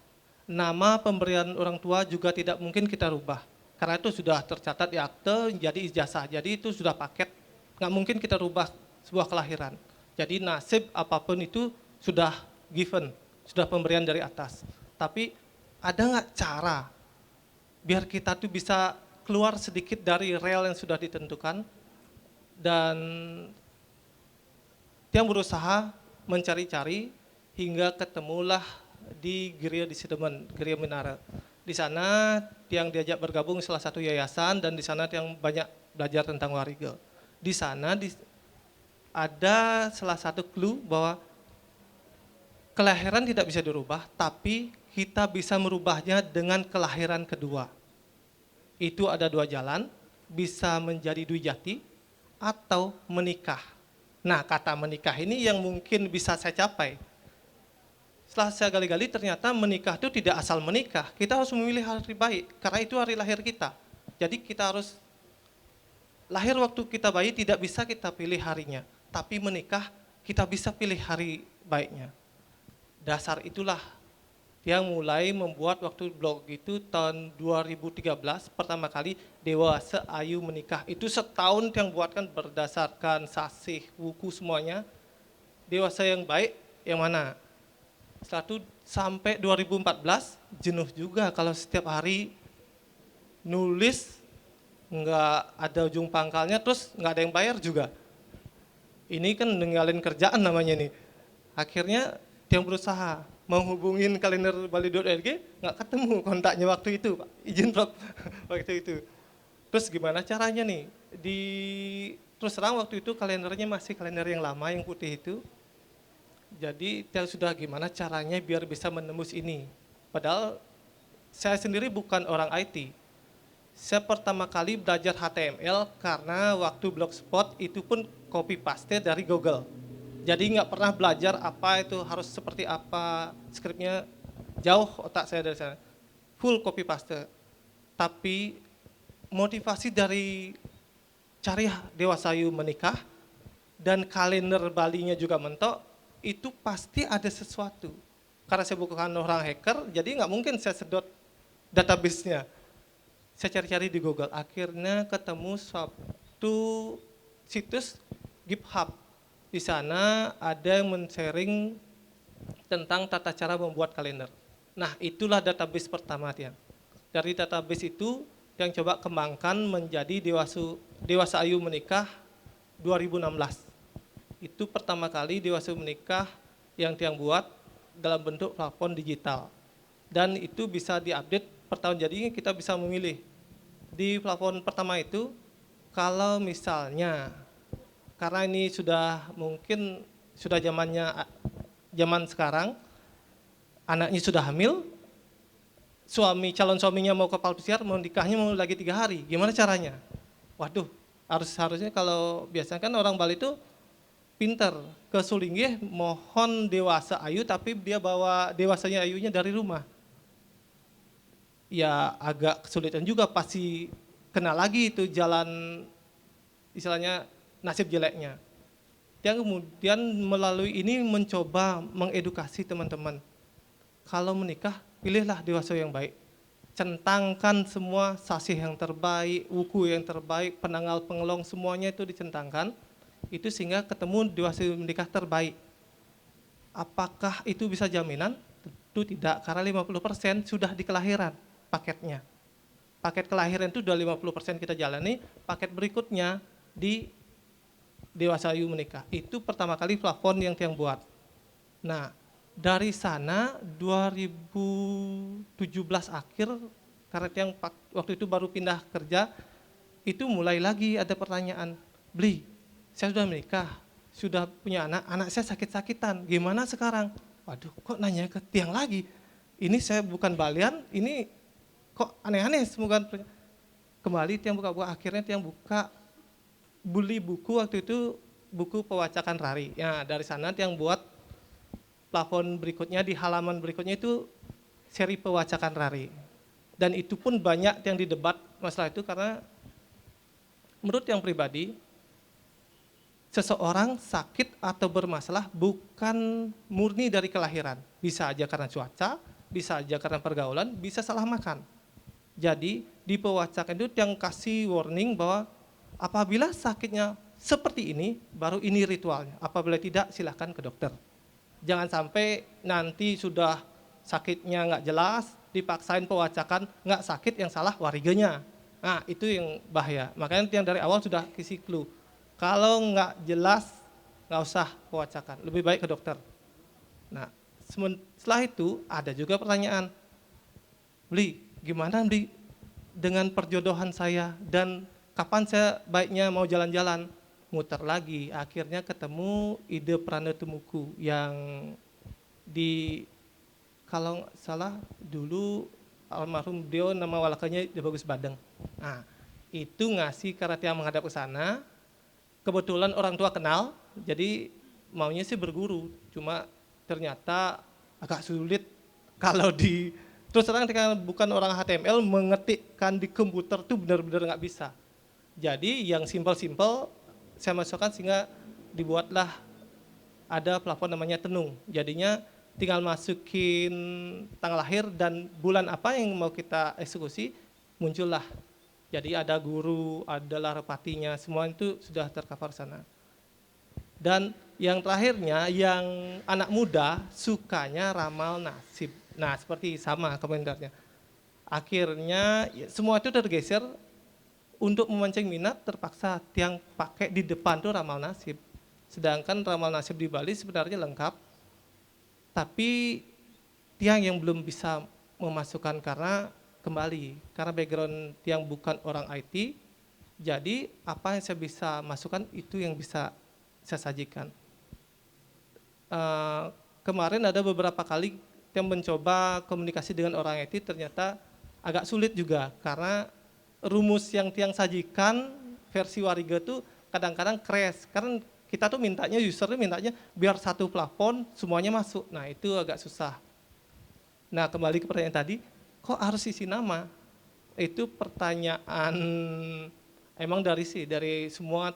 Speaker 6: Nama pemberian orang tua juga tidak mungkin kita rubah. Karena itu sudah tercatat di akte, jadi ijazah. Jadi itu sudah paket, nggak mungkin kita rubah sebuah kelahiran. Jadi nasib apapun itu sudah given, sudah pemberian dari atas. Tapi ada nggak cara biar kita tuh bisa keluar sedikit dari rel yang sudah ditentukan, dan Tiang berusaha mencari-cari hingga ketemulah di Geria di Sidemen, Geria Minara. Di sana Tiang diajak bergabung salah satu yayasan, dan di sana Tiang banyak belajar tentang Warige. Di sana ada salah satu clue bahwa kelahiran tidak bisa dirubah, tapi kita bisa merubahnya dengan kelahiran kedua. Itu ada dua jalan, bisa menjadi Dwi Jati atau menikah. Nah, kata menikah ini yang mungkin bisa saya capai. Setelah saya gali-gali, ternyata menikah itu tidak asal menikah. Kita harus memilih hari baik, karena itu hari lahir kita. Jadi kita harus, lahir waktu kita bayi tidak bisa kita pilih harinya. Tapi menikah, kita bisa pilih hari baiknya. Dasar itulah yang mulai membuat waktu blog itu tahun 2013, pertama kali Dewasa Ayu Menikah. Itu setahun yang buatkan berdasarkan sasih, buku semuanya. Dewasa yang baik, yang mana? Setelah itu sampai 2014 jenuh juga kalau setiap hari nulis nggak ada ujung pangkalnya, terus nggak ada yang bayar juga. Ini kan ninggalin kerjaan namanya nih. Akhirnya yang berusaha menghubungin kalender bali.org, nggak ketemu kontaknya waktu itu, Pak. Izin Prof. Waktu itu. Terus gimana caranya nih? Terus terang waktu itu kalendernya masih kalender yang lama, yang putih itu. Jadi sudah gimana caranya biar bisa menembus ini. Padahal saya sendiri bukan orang IT. Saya pertama kali belajar HTML karena waktu Blogspot itu pun copy paste dari Google. Jadi nggak pernah belajar apa itu harus seperti apa, skripnya jauh otak saya dari sana. Full copy paste. Tapi motivasi dari cari Dewasa Ayu Menikah dan kalender Balinya juga mentok, itu pasti ada sesuatu. Karena saya bukan orang hacker, jadi nggak mungkin saya sedot database-nya. Saya cari-cari di Google, akhirnya ketemu suatu situs GitHub. Di sana ada yang men-sharing tentang tata cara membuat kalender. Nah, itulah database pertama Tiang. Dari database itu yang coba kembangkan menjadi Dewasa Ayu Menikah 2016. Itu pertama kali Dewasa Ayu Menikah yang Tiang buat dalam bentuk platform digital. Dan itu bisa diupdate per tahun, jadi kita bisa memilih. Di platform pertama itu, kalau misalnya, karena ini sudah mungkin sudah zaman sekarang, anaknya sudah hamil, calon suaminya mau ke pesiar, mau nikahnya mau lagi 3 hari, gimana caranya? Waduh, harusnya kalau biasanya kan orang Bali itu pinter, ke Sulinggih mohon Dewasa Ayu, tapi dia bawa dewasanya Ayunya dari rumah. Ya agak kesulitan juga, pasti kena lagi itu jalan, istilahnya nasib jeleknya. Dia kemudian melalui ini mencoba mengedukasi teman-teman. Kalau menikah, pilihlah dewasa yang baik. centangkan semua sasih yang terbaik, wuku yang terbaik, penanggal pengelong semuanya itu dicentangkan. Itu sehingga ketemu dewasa menikah terbaik. Apakah itu bisa jaminan? Tentu tidak, karena 50% sudah di kelahiran paketnya. Paket kelahiran itu sudah 50% kita jalani, paket berikutnya di dewasa ayu menikah. Itu pertama kali plafon yang tiang buat. Nah, dari sana 2017 akhir, karena tiang waktu itu baru pindah kerja, itu mulai lagi ada pertanyaan, Bli, saya sudah menikah, sudah punya anak saya sakit-sakitan, gimana sekarang? Waduh, kok nanya ke tiang lagi? Ini saya bukan balian, ini kok aneh-aneh, semoga kembali tiang buka-buka, akhirnya tiang buka, beli buku waktu itu, buku Pewacakan Rari. Ya, dari sana tiang buat plafon berikutnya, di halaman berikutnya itu seri Pewacakan Rari. Dan itu pun banyak yang didebat masalah itu, karena menurut yang pribadi, seseorang sakit atau bermasalah bukan murni dari kelahiran. Bisa aja karena cuaca, bisa aja karena pergaulan, bisa salah makan. Jadi di Pewacakan itu yang kasih warning bahwa apabila sakitnya seperti ini, baru ini ritualnya. Apabila tidak, silahkan ke dokter. Jangan sampai nanti sudah sakitnya nggak jelas, dipaksain pewacakan, nggak sakit, yang salah wariganya. Nah, itu yang bahaya. Makanya yang dari awal sudah kasih clue. Kalau nggak jelas, nggak usah pewacakan, lebih baik ke dokter. Nah, setelah itu ada juga pertanyaan, Bli, gimana Bli dengan perjodohan saya, dan kapan saya baiknya mau jalan-jalan? Muter lagi, akhirnya ketemu ide Pranatumuku yang kalau nggak salah dulu almarhum beliau nama walakanya Bagus Badeng. Nah, itu ngasih karena yang menghadap ke sana. Kebetulan orang tua kenal, jadi maunya sih berguru, cuma ternyata agak sulit kalau terus terang ketika bukan orang HTML, mengetikkan di komputer tuh benar-benar nggak bisa. Jadi yang simpel-simpel saya masukkan, sehingga dibuatlah ada plafon namanya tenung. Jadinya tinggal masukin tanggal lahir dan bulan apa yang mau kita eksekusi, muncullah. Jadi ada guru, ada larepatinya, semua itu sudah tercover sana. Dan yang terakhirnya, yang anak muda sukanya ramal nasib. Nah, seperti sama komentarnya. Akhirnya semua itu tergeser, untuk memancing minat terpaksa tiang pakai di depan tuh ramal nasib. Sedangkan ramal nasib di Bali sebenarnya lengkap, tapi tiang yang belum bisa memasukkan karena background yang bukan orang IT, jadi apa yang saya bisa masukkan itu yang bisa saya sajikan. Kemarin ada beberapa kali yang mencoba komunikasi dengan orang IT, ternyata agak sulit juga, karena rumus yang tiang sajikan versi Wariga tuh kadang-kadang crash, karena kita tuh usernya mintanya biar satu plafon semuanya masuk, nah itu agak susah. Nah, kembali ke pertanyaan tadi, kok harus isi nama? Itu pertanyaan emang dari semua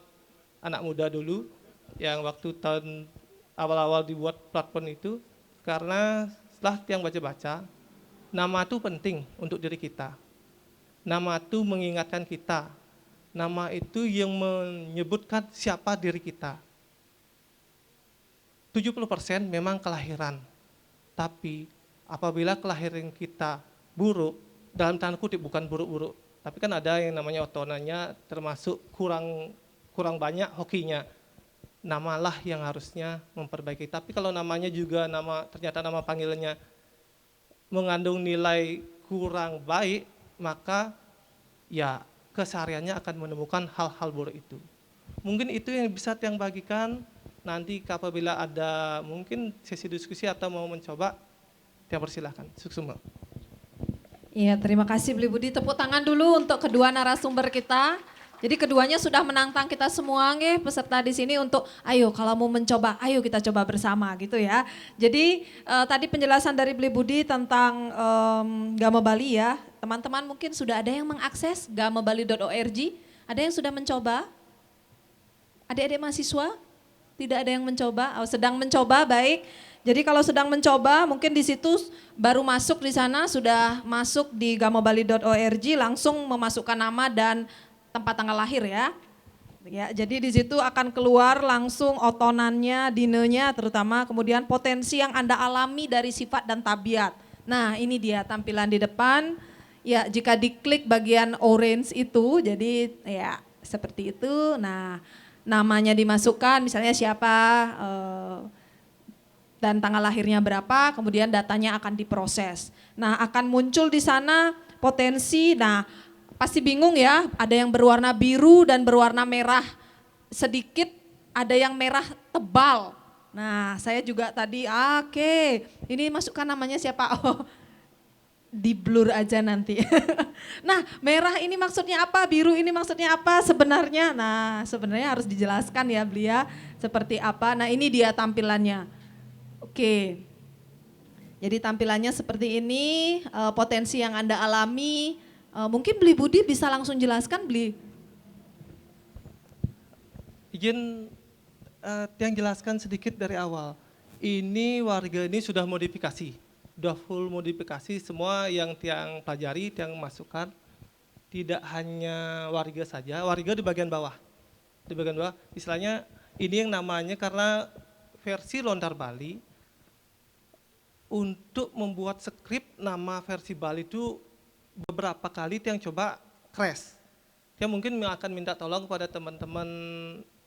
Speaker 6: anak muda dulu yang waktu tahun awal-awal dibuat platform itu, karena setelah tiang baca-baca, nama itu penting untuk diri kita. Nama itu mengingatkan kita. Nama itu yang menyebutkan siapa diri kita. 70% memang kelahiran, tapi apabila kelahiran kita buruk, dalam tanda kutip bukan buruk-buruk, tapi kan ada yang namanya otonanya termasuk kurang banyak hokinya. Namalah yang harusnya memperbaiki. Tapi kalau namanya juga ternyata nama panggilannya mengandung nilai kurang baik, maka ya kesehariannya akan menemukan hal-hal buruk itu. Mungkin itu yang bisa tiang bagikan. Nanti apabila ada mungkin sesi diskusi atau mau mencoba, tiang persilahkan. Sukses.
Speaker 4: Iya, terima kasih Bli Budi. Tepuk tangan dulu untuk kedua narasumber kita. Jadi keduanya sudah menantang kita semua peserta di sini untuk ayo kalau mau mencoba, ayo kita coba bersama gitu ya. Jadi tadi penjelasan dari Bli Budi tentang Gama Bali ya. Teman-teman mungkin sudah ada yang mengakses gamabali.org, ada yang sudah mencoba? Adik-adik mahasiswa Tidak ada yang mencoba? Oh, sedang mencoba, baik. Jadi kalau sedang mencoba, mungkin di situ baru masuk di sana, sudah masuk di gamobali.org, langsung memasukkan nama dan tempat tanggal lahir ya. Ya, jadi di situ akan keluar langsung otonannya, dinenya terutama, kemudian potensi yang Anda alami dari sifat dan tabiat. Nah, ini dia tampilan di depan. Ya, jika diklik bagian orange itu, jadi ya seperti itu. Nah, namanya dimasukkan, misalnya siapa dan tanggal lahirnya berapa, kemudian datanya akan diproses. Nah, akan muncul di sana potensi. Nah, pasti bingung ya, ada yang berwarna biru dan berwarna merah sedikit, ada yang merah tebal. Nah, saya juga tadi, oke, ini masukkan namanya siapa? Oh, di blur aja nanti. Nah, merah ini maksudnya apa, biru ini maksudnya apa sebenarnya? Nah, sebenarnya harus dijelaskan ya Belia, seperti apa. Nah, ini dia tampilannya. Oke. Jadi tampilannya seperti ini, potensi yang Anda alami. Mungkin Beli Budi bisa langsung jelaskan, Beli.
Speaker 6: Izin yang jelaskan sedikit dari awal. Ini warga ini sudah modifikasi, sudah full modifikasi semua yang tiang pelajari, tiang masukkan. Tidak hanya warga saja, warga di bagian bawah. Di bagian bawah, istilahnya ini yang namanya karena versi Lontar Bali, untuk membuat skrip nama versi Bali itu beberapa kali tiang coba crash. Dia mungkin akan minta tolong kepada teman-teman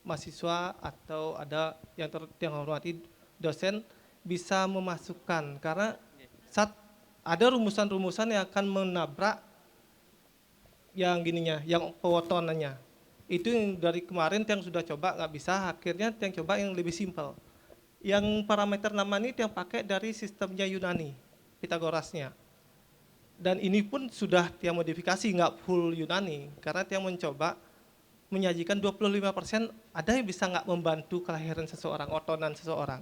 Speaker 6: mahasiswa atau ada yang hormati dosen bisa memasukkan, karena saat ada rumusan-rumusan yang akan menabrak yang gininya, yang pewotonannya. Itu yang dari kemarin yang sudah coba nggak bisa, akhirnya yang coba yang lebih simpel. Yang parameter nama ini yang pakai dari sistemnya Yunani, Pitagorasnya. Dan ini pun sudah tiang modifikasi, nggak full Yunani, karena tiang mencoba menyajikan 25% ada yang bisa nggak membantu kelahiran seseorang, otonan seseorang.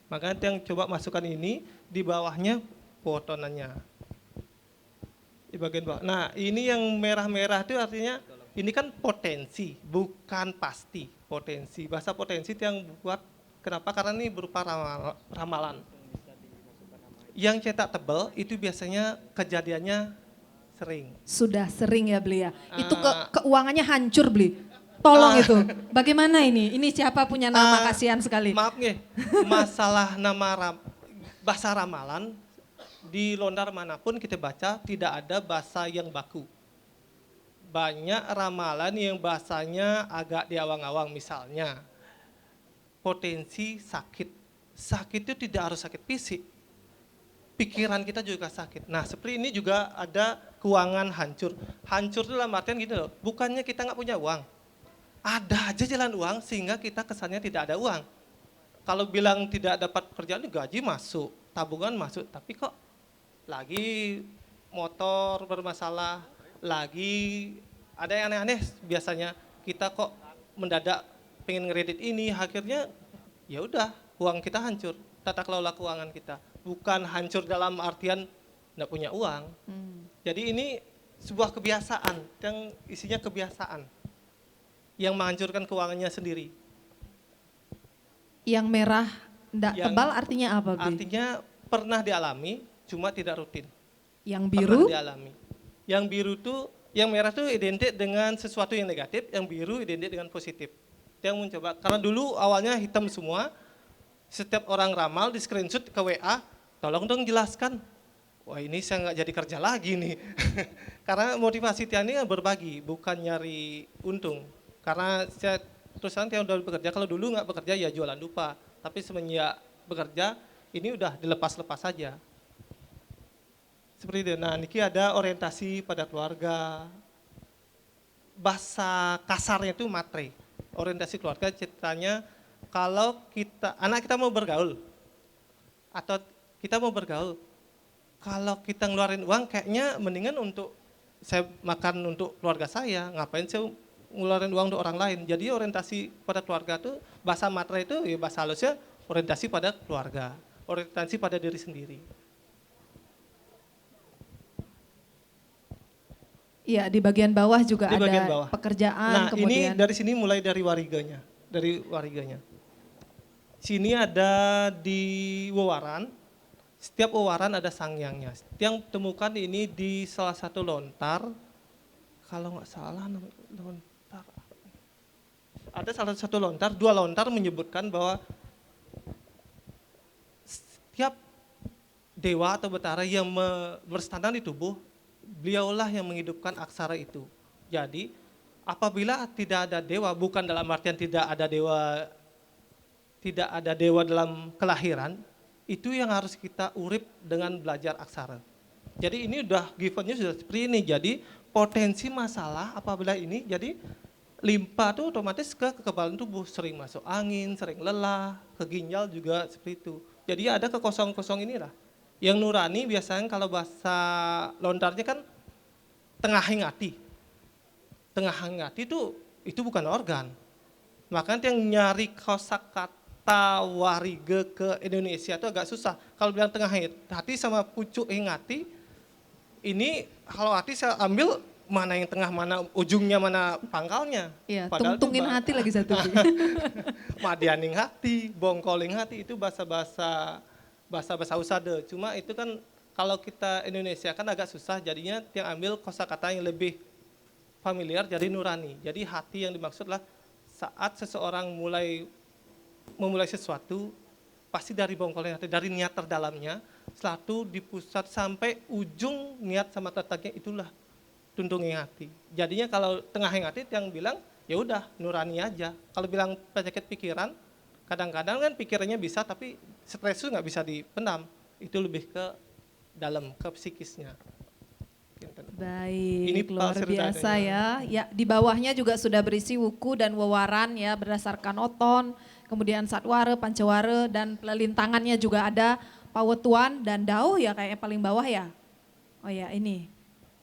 Speaker 6: Makanya tiang coba masukkan ini, di bawahnya otonannya. Di bagian bawah. Nah, ini yang merah-merah itu artinya ini kan potensi, bukan pasti. Potensi, bahasa potensi yang buat kenapa? Karena ini berupa ramalan. Yang cetak tebal itu biasanya kejadiannya sering.
Speaker 4: Sudah sering ya Beli ya. Itu keuangannya hancur Beli. Tolong itu. Bagaimana ini? Ini siapa punya nama, kasihan sekali.
Speaker 6: Maaf nih, masalah bahasa ramalan di Lontar manapun kita baca tidak ada bahasa yang baku. Banyak ramalan yang bahasanya agak diawang-awang, misalnya potensi sakit. Sakit itu tidak harus sakit fisik. Pikiran kita juga sakit. Nah, seperti ini juga ada keuangan hancur. Hancur itu dalam artian gitu loh, bukannya kita nggak punya uang. Ada aja jalan uang sehingga kita kesannya tidak ada uang. Kalau bilang tidak dapat pekerjaan, gaji masuk, tabungan masuk, tapi kok lagi motor bermasalah, lagi ada yang aneh-aneh biasanya. Kita kok mendadak pengen ngeredit ini, akhirnya ya udah uang kita hancur, tata kelola keuangan kita. Bukan hancur dalam artian nggak punya uang. Jadi ini sebuah kebiasaan yang isinya kebiasaan yang menghancurkan keuangannya sendiri.
Speaker 4: Yang merah enggak tebal artinya apa, Bi?
Speaker 6: Artinya pernah dialami, cuma tidak rutin.
Speaker 4: Yang biru?
Speaker 6: Pernah dialami. Yang biru tuh, yang merah tuh identik dengan sesuatu yang negatif, yang biru identik dengan positif. Yang mencoba, karena dulu awalnya hitam semua, setiap orang ramal di screenshot ke WA, tolong dong jelaskan. Wah, ini saya nggak jadi kerja lagi nih. Karena motivasi Tian ini berbagi, bukan nyari untung. Karena saya terus nanti yang udah bekerja, kalau dulu nggak bekerja ya jualan dupa. Tapi semenjak bekerja, ini udah dilepas-lepas saja. Seperti itu. Nah, Niki ada orientasi pada keluarga. Bahasa kasarnya itu matre. Orientasi keluarga ceritanya kalau anak kita mau bergaul, atau kita mau bergaul, kalau kita ngeluarin uang kayaknya mendingan untuk saya makan untuk keluarga saya, ngapain saya ngeluarin uang untuk orang lain. Jadi orientasi pada keluarga itu, bahasa matre itu ya bahasa halusnya orientasi pada keluarga, orientasi pada diri sendiri.
Speaker 4: Iya, di bagian bawah juga
Speaker 6: Di bagian
Speaker 4: ada
Speaker 6: bawah.
Speaker 4: pekerjaan.
Speaker 6: Nah,
Speaker 4: kemudian
Speaker 6: ini dari sini mulai dari wariganya. Sini ada di Wewaran, setiap wewaran ada sangyangnya. Yang temukan ini di salah satu lontar, kalau nggak salah lontar. Ada salah satu lontar, 2 lontar menyebutkan bahwa setiap dewa atau betara yang berstandar di tubuh, beliaulah yang menghidupkan aksara itu. Jadi apabila tidak ada dewa, bukan dalam artian tidak ada dewa dalam kelahiran, itu yang harus kita urip dengan belajar aksara. Jadi ini udah givennya sudah seperti ini. Jadi potensi masalah apabila ini, jadi limpa itu otomatis ke kekebalan tubuh, sering masuk angin, sering lelah, ke ginjal juga seperti itu. Jadi ada kekosong-kosong inilah. Yang nurani biasanya kalau bahasa lontarnya kan tengah hingati. Tengah hingati itu bukan organ. Makanya yang nyari kosakata warige ke Indonesia itu agak susah. Kalau bilang tengah hati sama pucuk hingati, ini kalau hati saya ambil mana yang tengah, mana ujungnya, mana pangkalnya.
Speaker 4: Iya,
Speaker 6: Padahal
Speaker 4: tungtungin hati lagi satu.
Speaker 6: Madianing hati, bongkoling hati, itu bahasa usada. Cuma itu kan kalau kita Indonesia kan agak susah, jadinya yang ambil kosakata yang lebih familiar jadi nurani. Jadi hati yang dimaksudlah saat seseorang memulai sesuatu, pasti dari bongkoling hati, dari niat terdalamnya, selalu di pusat sampai ujung niat sama letaknya itulah tuntungi hati. Jadinya kalau tengah hati yang bilang ya udah nurani aja. Kalau bilang penyakit pikiran, kadang-kadang kan pikirannya bisa tapi stres itu nggak bisa dipendam. Itu lebih ke dalam, ke psikisnya.
Speaker 4: Baik,
Speaker 6: Ini
Speaker 4: luar
Speaker 6: ceritanya.
Speaker 4: biasa ya. Ya, di bawahnya juga sudah berisi wuku dan wewaran ya berdasarkan oton, kemudian satwara, pancawara dan pelintangannya juga ada pawetuan dan dauh ya kayak paling bawah ya. Oh ya, ini.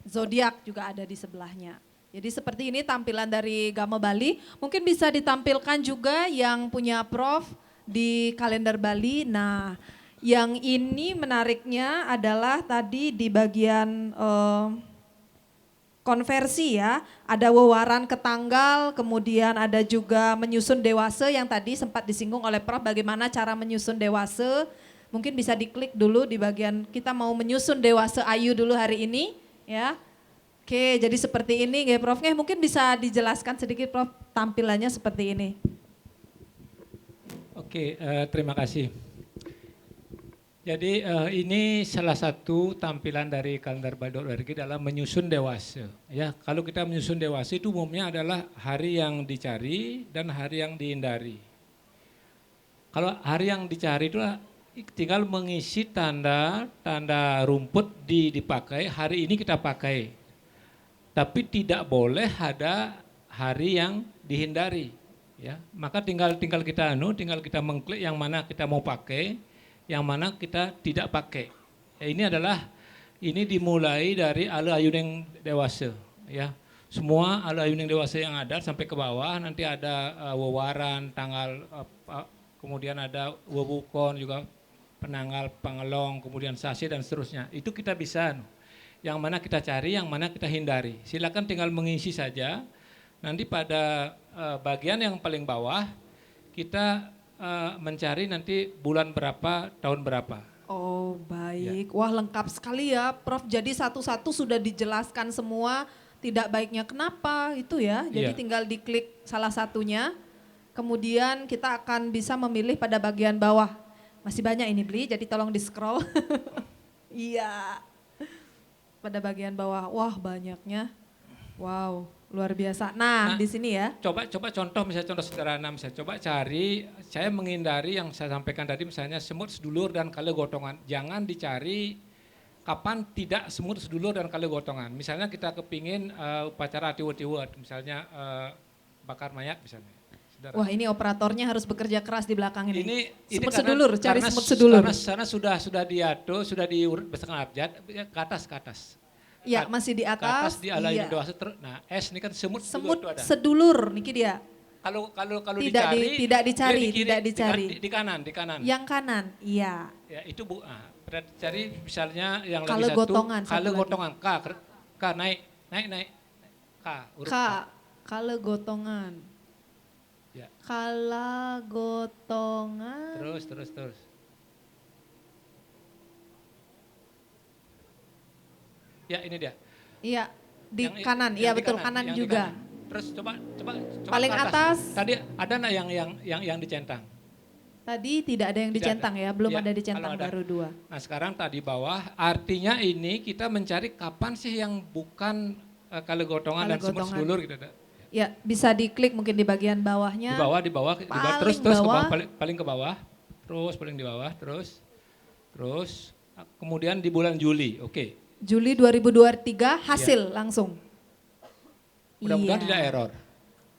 Speaker 4: Zodiak juga ada di sebelahnya. Jadi seperti ini tampilan dari Gama Bali. Mungkin bisa ditampilkan juga yang punya Prof di kalender Bali. Nah, yang ini menariknya adalah tadi di bagian konversi ya. Ada wewaran ke tanggal, kemudian ada juga menyusun dewasa yang tadi sempat disinggung oleh Prof bagaimana cara menyusun dewasa. Mungkin bisa diklik dulu di bagian kita mau menyusun dewasa ayu dulu hari ini. Ya, oke, jadi seperti ini, ya Prof. Mungkin bisa dijelaskan sedikit, Prof. Tampilannya seperti ini.
Speaker 5: Oke, terima kasih. Jadi ini salah satu tampilan dari kalender Bali.org dalam menyusun dewasa. Ya, kalau kita menyusun dewasa itu umumnya adalah hari yang dicari dan hari yang dihindari. Kalau hari yang dicari itulah tinggal mengisi tanda rumput dipakai, hari ini kita pakai. Tapi tidak boleh ada hari yang dihindari, ya. Maka tinggal kita mengklik yang mana kita mau pakai, yang mana kita tidak pakai. Ya, ini dimulai dari ala ayuning dewasa, ya. Semua ala ayuning dewasa yang ada sampai ke bawah nanti ada wewaran, tanggal kemudian ada wewukon juga, penanggal, pangelong, kemudian sasi dan seterusnya. Itu kita bisa, yang mana kita cari, yang mana kita hindari. Silakan tinggal mengisi saja. Nanti pada bagian yang paling bawah kita mencari nanti bulan berapa, tahun berapa.
Speaker 4: Oh baik, ya. Wah lengkap sekali ya Prof. Jadi satu-satu sudah dijelaskan semua, tidak baiknya kenapa itu ya. Jadi tinggal diklik salah satunya, kemudian kita akan bisa memilih pada bagian bawah. Masih banyak ini Bli, jadi tolong di scroll. Iya. Pada bagian bawah, wah banyaknya. Wow, luar biasa. Nah di sini ya.
Speaker 5: Coba contoh sederhana, misalnya coba cari, saya menghindari yang saya sampaikan tadi misalnya semut sedulur dan kale gotongan. Jangan dicari kapan tidak semut sedulur dan kale gotongan. Misalnya kita kepingin upacara tiwet-tiwet, misalnya bakar mayat misalnya.
Speaker 4: Wah ini operatornya harus bekerja keras di belakang ini. Semut
Speaker 5: karena,
Speaker 4: sedulur, cari semut sedulur.
Speaker 5: Karena sudah diatur, sudah diurut bersama abjad, ke atas.
Speaker 4: Iya masih di atas.
Speaker 5: Ke atas di ala yang dewasa. Nah S ini kan semut
Speaker 4: sedulur niki dia.
Speaker 5: Kalau
Speaker 4: tidak dicari.
Speaker 5: Di kanan.
Speaker 4: Yang kanan, iya.
Speaker 5: Ya itu cari misalnya yang
Speaker 4: kalo
Speaker 5: lagi
Speaker 4: gotongan,
Speaker 5: satu. Kalau gotongan, K naik. K.
Speaker 4: Kalau gotongan.
Speaker 5: Ya.
Speaker 4: Kala gotongan.
Speaker 5: terus. Ya, ini dia.
Speaker 4: Iya, di
Speaker 5: Yang
Speaker 4: kanan.
Speaker 5: yang
Speaker 4: Iya
Speaker 5: di
Speaker 4: betul,
Speaker 5: kanan,
Speaker 4: kanan
Speaker 5: yang di
Speaker 4: juga.
Speaker 5: kanan. Terus coba
Speaker 4: Paling
Speaker 5: ke
Speaker 4: atas.
Speaker 5: Tadi ada nggak yang dicentang?
Speaker 4: Tadi tidak ada yang
Speaker 5: Tidak
Speaker 4: dicentang
Speaker 5: ada.
Speaker 4: ya, belum
Speaker 5: Ya,
Speaker 4: ada dicentang,
Speaker 5: kalau ada.
Speaker 4: baru 2.
Speaker 5: Nah, sekarang tadi bawah, artinya ini kita mencari kapan sih yang bukan kalegotongan dan semut
Speaker 4: Kalegotongan.
Speaker 5: sedulur gitu.
Speaker 4: Ya, bisa diklik mungkin di bagian bawahnya.
Speaker 5: Di bawah, terus ke bawah, paling ke bawah, terus paling di bawah, terus kemudian di bulan Juli, oke.
Speaker 4: Juli 2023 hasil langsung.
Speaker 5: Mudah-mudahan
Speaker 4: Iya.
Speaker 5: tidak error.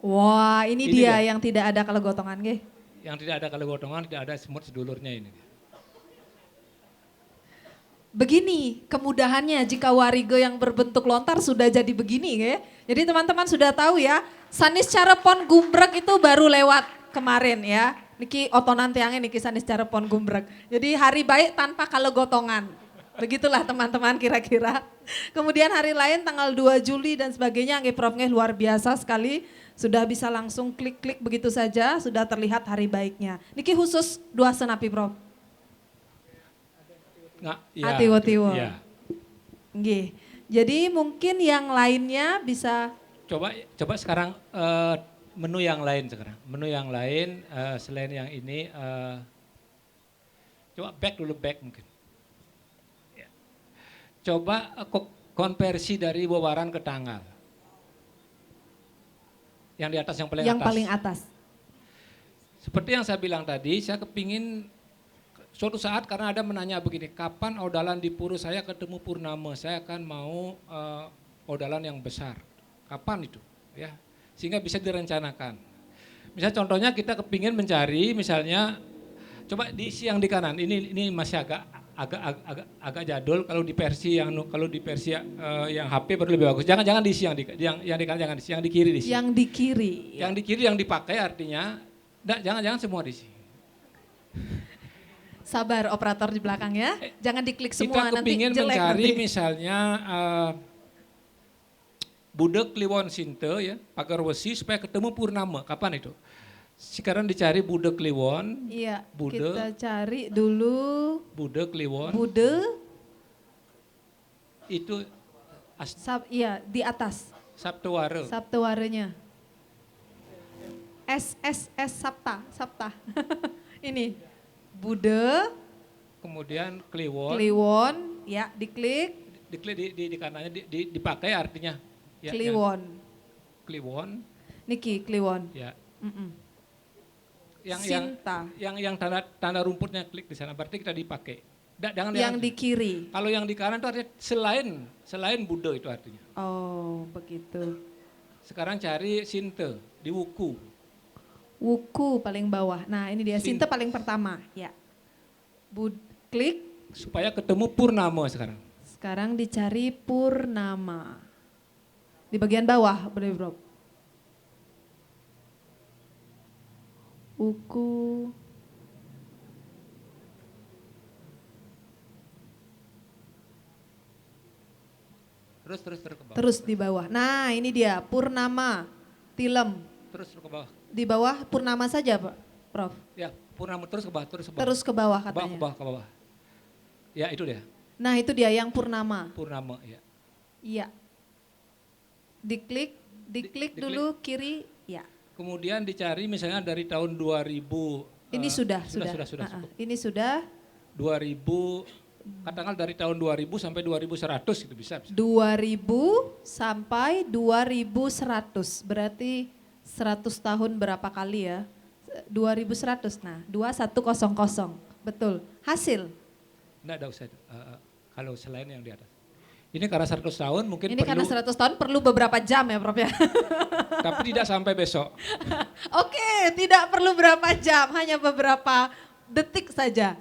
Speaker 4: Wah, ini
Speaker 5: Ini
Speaker 4: dia
Speaker 5: dia.
Speaker 4: yang tidak ada kalegotongan, nggih.
Speaker 5: Yang tidak ada kalegotongan, tidak ada semut sedulurnya ini.
Speaker 4: Begini kemudahannya jika warigo yang berbentuk lontar sudah jadi begini ya. Jadi teman-teman sudah tahu ya, sanis carepon gumbrek itu baru lewat kemarin ya. Niki otonan tiangnya niki sanis carepon gumbrek. Jadi hari baik tanpa kalegotongan. Begitulah teman-teman kira-kira. Kemudian hari lain tanggal 2 Juli dan sebagainya, nggih Prof nggih luar biasa sekali. Sudah bisa langsung klik-klik begitu saja, sudah terlihat hari baiknya. Niki khusus 2 senapi Prof.
Speaker 5: Nah,
Speaker 4: Atiwo-tiwo.
Speaker 5: ya.
Speaker 4: Nggih. Jadi mungkin yang lainnya bisa
Speaker 5: Coba sekarang menu yang lain sekarang. Menu yang lain selain yang ini, coba back mungkin. Ya. Coba konversi dari Bobaran ke Tanggal. Yang di atas, yang paling atas. Seperti yang saya bilang tadi, saya kepingin suatu saat karena ada menanya begini, kapan odalan di Puru saya ketemu Purnama, saya akan mau odalan yang besar. Kapan itu? Ya, sehingga bisa direncanakan. Misalnya contohnya kita kepingin mencari, misalnya coba diisi yang di kanan. Ini masih agak jadul. Kalau di versi yang HP baru lebih bagus. Jangan diisi yang di kanan, jangan diisi, yang di kiri diisi.
Speaker 4: Yang di kiri.
Speaker 5: Yang di kiri yang dipakai artinya, jangan semua diisi.
Speaker 4: Sabar operator di belakang ya, jangan diklik semua
Speaker 5: Kita
Speaker 4: nanti
Speaker 5: kepingin
Speaker 4: jelek
Speaker 5: mencari
Speaker 4: nanti.
Speaker 5: misalnya Budek Kliwon Sinte ya, pagar wesi supaya ketemu Purnama. Kapan itu? Sekarang dicari Budek Kliwon,
Speaker 4: Iya,
Speaker 5: Bude.
Speaker 4: kita cari dulu
Speaker 5: Budek Kliwon,
Speaker 4: Bude,
Speaker 5: itu
Speaker 4: iya di atas,
Speaker 5: Sabtuware.
Speaker 4: Sabtuwarenya. Sabta. Ini, Bude,
Speaker 5: Kemudian Kliwon,
Speaker 4: Kliwon, ya diklik,
Speaker 5: diklik di kanannya, dipakai artinya. Ya,
Speaker 4: Kliwon.
Speaker 5: Kliwon,
Speaker 4: Niki, Kliwon.
Speaker 5: ya.
Speaker 4: Mm-mm.
Speaker 5: Yang
Speaker 4: Sinta.
Speaker 5: yang tanda rumputnya klik di sana, berarti kita dipakai. Jangan
Speaker 4: Yang di kiri.
Speaker 5: Kalau yang di kanan itu artinya selain Buddha itu artinya.
Speaker 4: Oh, begitu.
Speaker 5: Sekarang cari Sinte di Wuku.
Speaker 4: Wuku paling bawah. Nah, ini dia Sinta paling pertama, ya. Klik.
Speaker 5: Supaya ketemu Purnama sekarang.
Speaker 4: Sekarang dicari Purnama. Di bagian bawah, boleh Bro. Wuku.
Speaker 5: Terus ke bawah.
Speaker 4: Terus di bawah. Nah, ini dia Purnama. Tilem.
Speaker 5: Terus ke bawah.
Speaker 4: Di bawah Purnama saja, Pak, Prof.
Speaker 5: Ya, Purnama terus ke bawah, terus ke bawah.
Speaker 4: Terus ke bawah katanya.
Speaker 5: Ke bawah. Ya, itu dia.
Speaker 4: Nah, itu dia yang Purnama.
Speaker 5: Purnama, ya.
Speaker 4: Iya. Diklik
Speaker 5: Diklik.
Speaker 4: dulu kiri, ya.
Speaker 5: Kemudian dicari misalnya dari tahun 2000.
Speaker 4: Ini sudah.
Speaker 5: Cukup.
Speaker 4: Ini sudah
Speaker 5: 2000, katakanlah dari tahun 2000 sampai 2100 itu bisa.
Speaker 4: 2000 sampai 2100. Berarti 100 tahun berapa kali ya? 2100. Nah, 2100. Betul. Hasil.
Speaker 5: Enggak ada usah. Kalau selain yang di atas. Ini karena 100 tahun mungkin
Speaker 4: Ini
Speaker 5: perlu,
Speaker 4: karena 100 tahun perlu beberapa jam ya, Prof ya.
Speaker 5: tapi tidak sampai besok.
Speaker 4: Oke, tidak perlu berapa jam, hanya beberapa detik saja.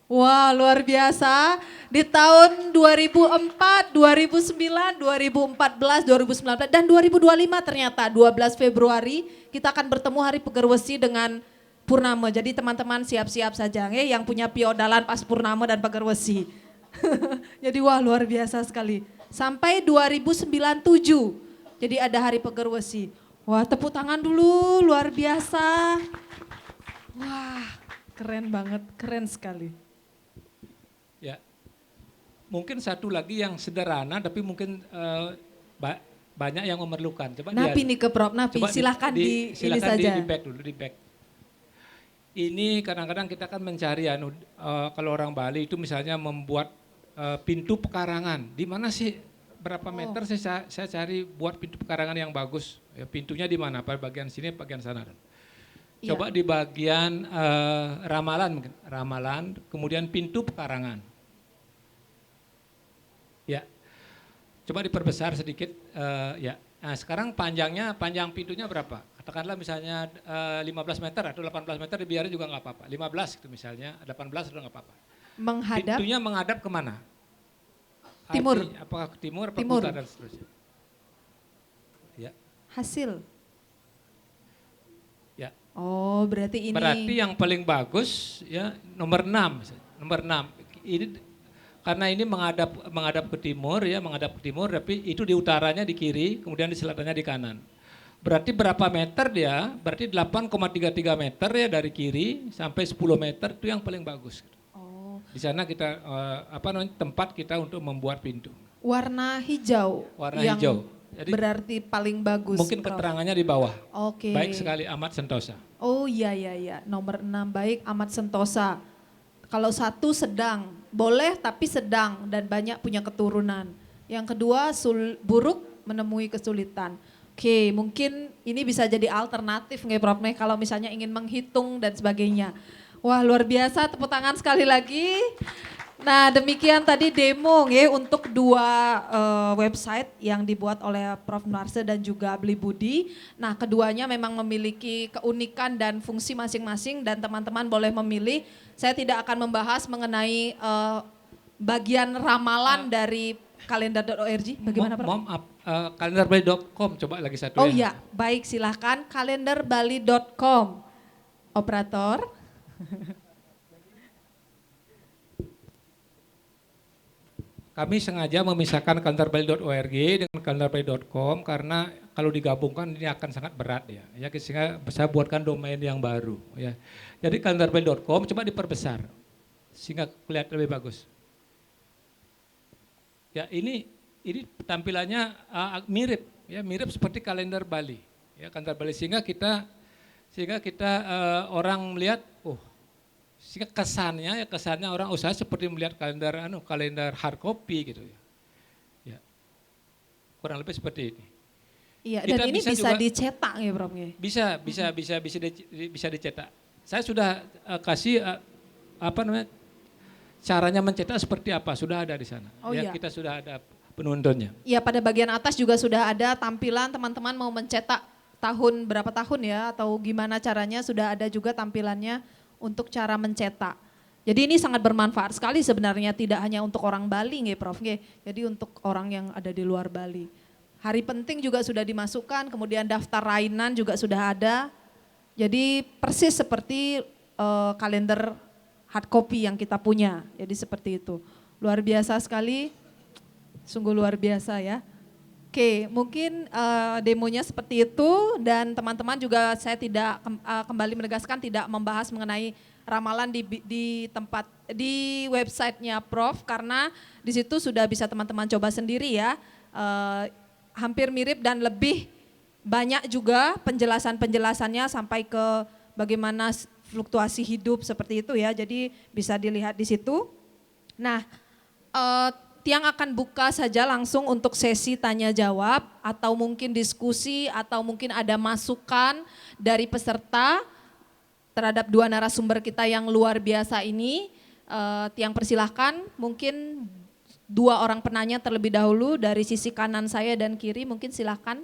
Speaker 4: Wah, luar biasa. Di tahun 2004, 2009, 2014, 2019, dan 2025 ternyata 12 Februari kita akan bertemu Hari Pegerwesi dengan Purnama. Jadi teman-teman siap-siap saja ya, yang punya piodalan pas Purnama dan Pegerwesi. Jadi wah luar biasa sekali. Sampai 2097, jadi ada Hari Pegerwesi. Wah tepuk tangan dulu, luar biasa. Wah Keren banget, keren sekali.
Speaker 5: Ya, mungkin satu lagi yang sederhana tapi mungkin banyak yang memerlukan. Coba
Speaker 4: Napi nih ke Prof Napi,
Speaker 5: coba
Speaker 4: silahkan ini
Speaker 5: silakan
Speaker 4: saja.
Speaker 5: di back dulu, di back. Ini kadang-kadang kita kan mencari kalau orang Bali itu misalnya membuat pintu pekarangan. Di mana sih berapa meter saya cari buat pintu pekarangan yang bagus. Ya, pintunya di mana? Pada bagian sini, bagian sana. Coba di bagian ramalan mungkin, ramalan, kemudian pintu pekarangan. Ya. Coba diperbesar sedikit ya. Nah, sekarang panjang pintunya berapa? Katakanlah misalnya 15 meter atau 18 meter dibiarin juga nggak apa-apa. 15 gitu misalnya, 18 udah nggak apa-apa.
Speaker 4: Menghadap
Speaker 5: Pintunya menghadap kemana?
Speaker 4: timur.
Speaker 5: Artinya, apakah ke timur, ke
Speaker 4: Timur.
Speaker 5: utara dan seterusnya. Ya.
Speaker 4: Hasil.
Speaker 5: Ya.
Speaker 4: Oh, berarti ini.
Speaker 5: Berarti yang paling bagus ya nomor 6. Nomor 6. Ini karena ini menghadap ke timur ya, menghadap ke timur, tapi itu di utaranya di kiri, kemudian di selatannya di kanan. Berarti berapa meter dia? Berarti 8,33 meter ya dari kiri sampai 10 meter itu yang paling bagus.
Speaker 4: Oh,
Speaker 5: Di sana kita tempat kita untuk membuat pintu.
Speaker 4: warna hijau.
Speaker 5: Warna
Speaker 4: yang
Speaker 5: hijau. Jadi
Speaker 4: berarti paling bagus.
Speaker 5: mungkin
Speaker 4: Prof.
Speaker 5: keterangannya di bawah.
Speaker 4: Oke.
Speaker 5: Baik sekali, amat sentosa.
Speaker 4: Oh iya. Nomor 6 baik, amat sentosa. Kalau 1 sedang, boleh tapi sedang dan banyak punya keturunan. Yang kedua buruk, menemui kesulitan. Oke, mungkin ini bisa jadi alternatif nggak Prof Nih kalau misalnya ingin menghitung dan sebagainya. Wah, luar biasa, tepuk tangan sekali lagi. Nah, demikian tadi demo ya untuk 2 website yang dibuat oleh Prof Narse dan juga Beli Budi. Nah, keduanya memang memiliki keunikan dan fungsi masing-masing dan teman-teman boleh memilih. Saya tidak akan membahas mengenai bagian ramalan dari kalender.org. Bagaimana Prof?
Speaker 5: Kalenderbali.com coba lagi satu
Speaker 4: Oh
Speaker 5: ya.
Speaker 4: iya, baik silahkan kalenderbali.com. Operator.
Speaker 5: Kami sengaja memisahkan kalenderbali.org dengan kalenderbali.com karena kalau digabungkan ini akan sangat berat ya. Ya sehingga saya buatkan domain yang baru ya. Jadi kalenderbali.com coba diperbesar sehingga kelihatan lebih bagus. Ya ini tampilannya mirip ya, mirip seperti kalender Bali. Ya, kalender Bali sehingga kita orang melihat sehingga kesannya orang usaha seperti melihat kalender hard copy gitu ya. Ya. Kurang lebih seperti ini.
Speaker 4: Iya,
Speaker 5: Kita
Speaker 4: dan ini bisa
Speaker 5: juga,
Speaker 4: dicetak ya Prof?
Speaker 5: Bisa dicetak. Saya sudah kasih caranya mencetak seperti apa, sudah ada di sana.
Speaker 4: Oh,
Speaker 5: ya,
Speaker 4: iya.
Speaker 5: kita sudah ada penuntunnya.
Speaker 4: Iya, pada bagian atas juga sudah ada tampilan teman-teman mau mencetak berapa tahun ya atau gimana caranya, sudah ada juga tampilannya untuk cara mencetak. Jadi ini sangat bermanfaat sekali sebenarnya, tidak hanya untuk orang Bali nggih Prof nggih. Jadi untuk orang yang ada di luar Bali. Hari penting juga sudah dimasukkan, kemudian daftar rainan juga sudah ada. Jadi persis seperti kalender hard copy yang kita punya. Jadi seperti itu. Luar biasa sekali. Sungguh luar biasa ya. Oke, mungkin demonya seperti itu dan teman-teman juga saya tidak kembali menegaskan tidak membahas mengenai ramalan di websitenya Prof karena di situ sudah bisa teman-teman coba sendiri ya. Hampir mirip dan lebih banyak juga penjelasannya sampai ke bagaimana fluktuasi hidup seperti itu ya. Jadi bisa dilihat di situ. Nah, Tiang akan buka saja langsung untuk sesi tanya jawab atau mungkin diskusi atau mungkin ada masukan dari peserta terhadap 2 narasumber kita yang luar biasa ini. Tiang persilahkan mungkin 2 orang penanya terlebih dahulu dari sisi kanan saya dan kiri, mungkin silahkan.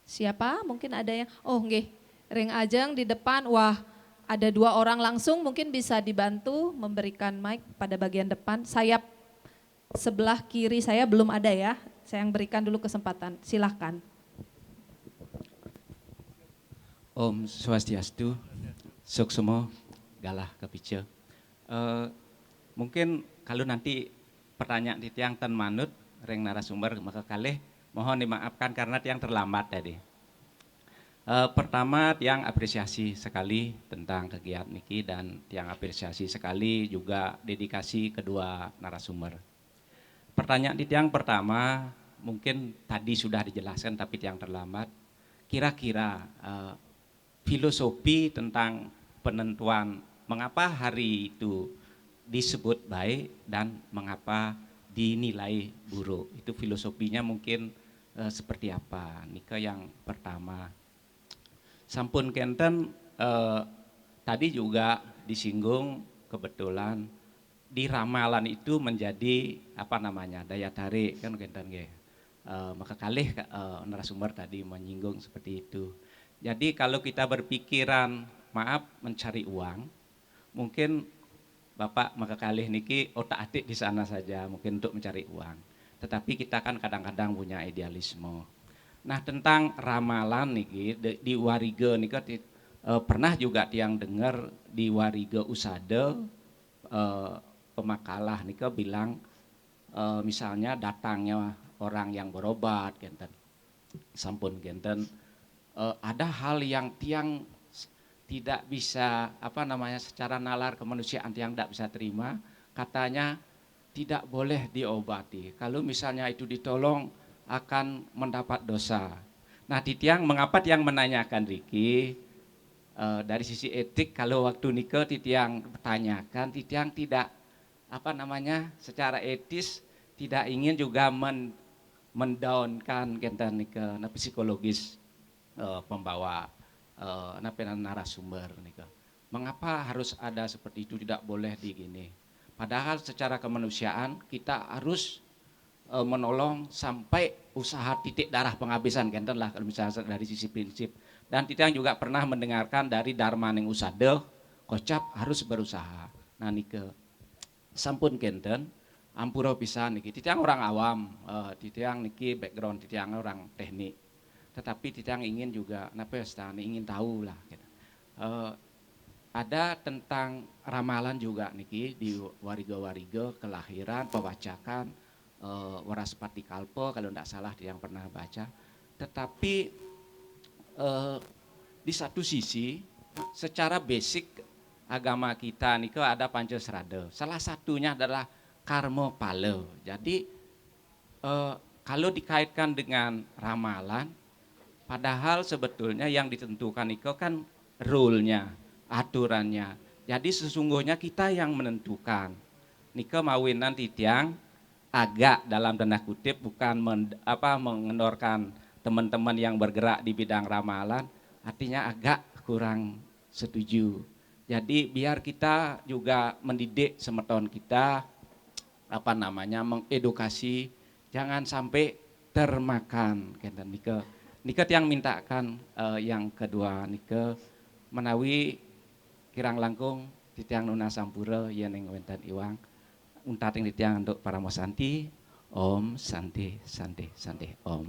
Speaker 4: Siapa? Mungkin ada yang, nggih, Ring Ajeng di depan, wah ada 2 orang langsung mungkin bisa dibantu memberikan mic pada bagian depan. Sayap sebelah kiri saya belum ada ya, saya yang berikan dulu kesempatan, silahkan.
Speaker 7: Om Swastiastu, Suksumo, Galah Kepice. Mungkin kalau nanti pertanyaan di tiang ten manut, ring narasumber maka kalih mohon dimaafkan karena tiang terlambat tadi. Pertama tiang apresiasi sekali tentang kegiatan niki dan tiang apresiasi sekali juga dedikasi kedua narasumber. Pertanyaan di tiang pertama mungkin tadi sudah dijelaskan tapi tiang terlambat. Kira-kira filosofi tentang penentuan mengapa hari itu disebut baik dan mengapa dinilai buruk. Itu filosofinya mungkin seperti apa? Nika yang pertama. Sampun kenten tadi juga disinggung kebetulan di ramalan itu menjadi apa namanya daya tarik kan kenten ge. Maka kalih narasumber tadi menyinggung seperti itu. Jadi kalau kita berpikiran maaf mencari uang, mungkin Bapak maka kalih niki otak atik di sana saja mungkin untuk mencari uang. Tetapi kita kan kadang-kadang punya idealisme. Nah tentang ramalan niki di warige nika pernah juga tiang dengar di warige usade pemakalah nika bilang misalnya datangnya orang yang berobat genten sampun genten ada hal yang tiang tidak bisa apa namanya secara nalar kemanusiaan tiang tidak bisa terima, katanya tidak boleh diobati. Kalau misalnya itu ditolong akan mendapat dosa. Nah di tiang mengapa tiang menanyakan Riki dari sisi etik kalau waktu nikah tiang bertanyakan tiang tidak apa namanya secara etis tidak ingin juga mendownkan kenten nikah psikologis pembawa narasumber nikah. Mengapa harus ada seperti itu tidak boleh digini? Padahal secara kemanusiaan kita harus menolong sampai usaha titik darah penghabisan kenten lah kalau misalnya dari sisi prinsip. Dan kita juga pernah mendengarkan dari Darmaning Usade kocap harus berusaha. Nah nike sampun kenten ampura pisan niki titiang orang awam, titiang niki background titiang orang teknik. Tetapi titiang ingin juga ingin tahu lah gitu. Ada tentang ramalan juga niki di wariga-wariga kelahiran pewacakan Waraspati Kalpo kalau tidak salah yang pernah baca. Tetapi di satu sisi secara basic agama kita nih ada Pancasrada. Salah satunya adalah karma pala. Jadi kalau dikaitkan dengan ramalan, padahal sebetulnya yang ditentukan itu kan rule-nya, aturannya. Jadi sesungguhnya kita yang menentukan. Nika mawinan titiang agak dalam tanda kutip bukan mengendorkan teman-teman yang bergerak di bidang ramalan, artinya agak kurang setuju. Jadi biar kita juga mendidik semeton kita mengedukasi jangan sampai termakan kenten nika yang mintakan yang kedua nika menawi kirang langkung titiang nuna sampura yen ing wenten iwang untating titiang untuk para mosanti om santi santi santi om.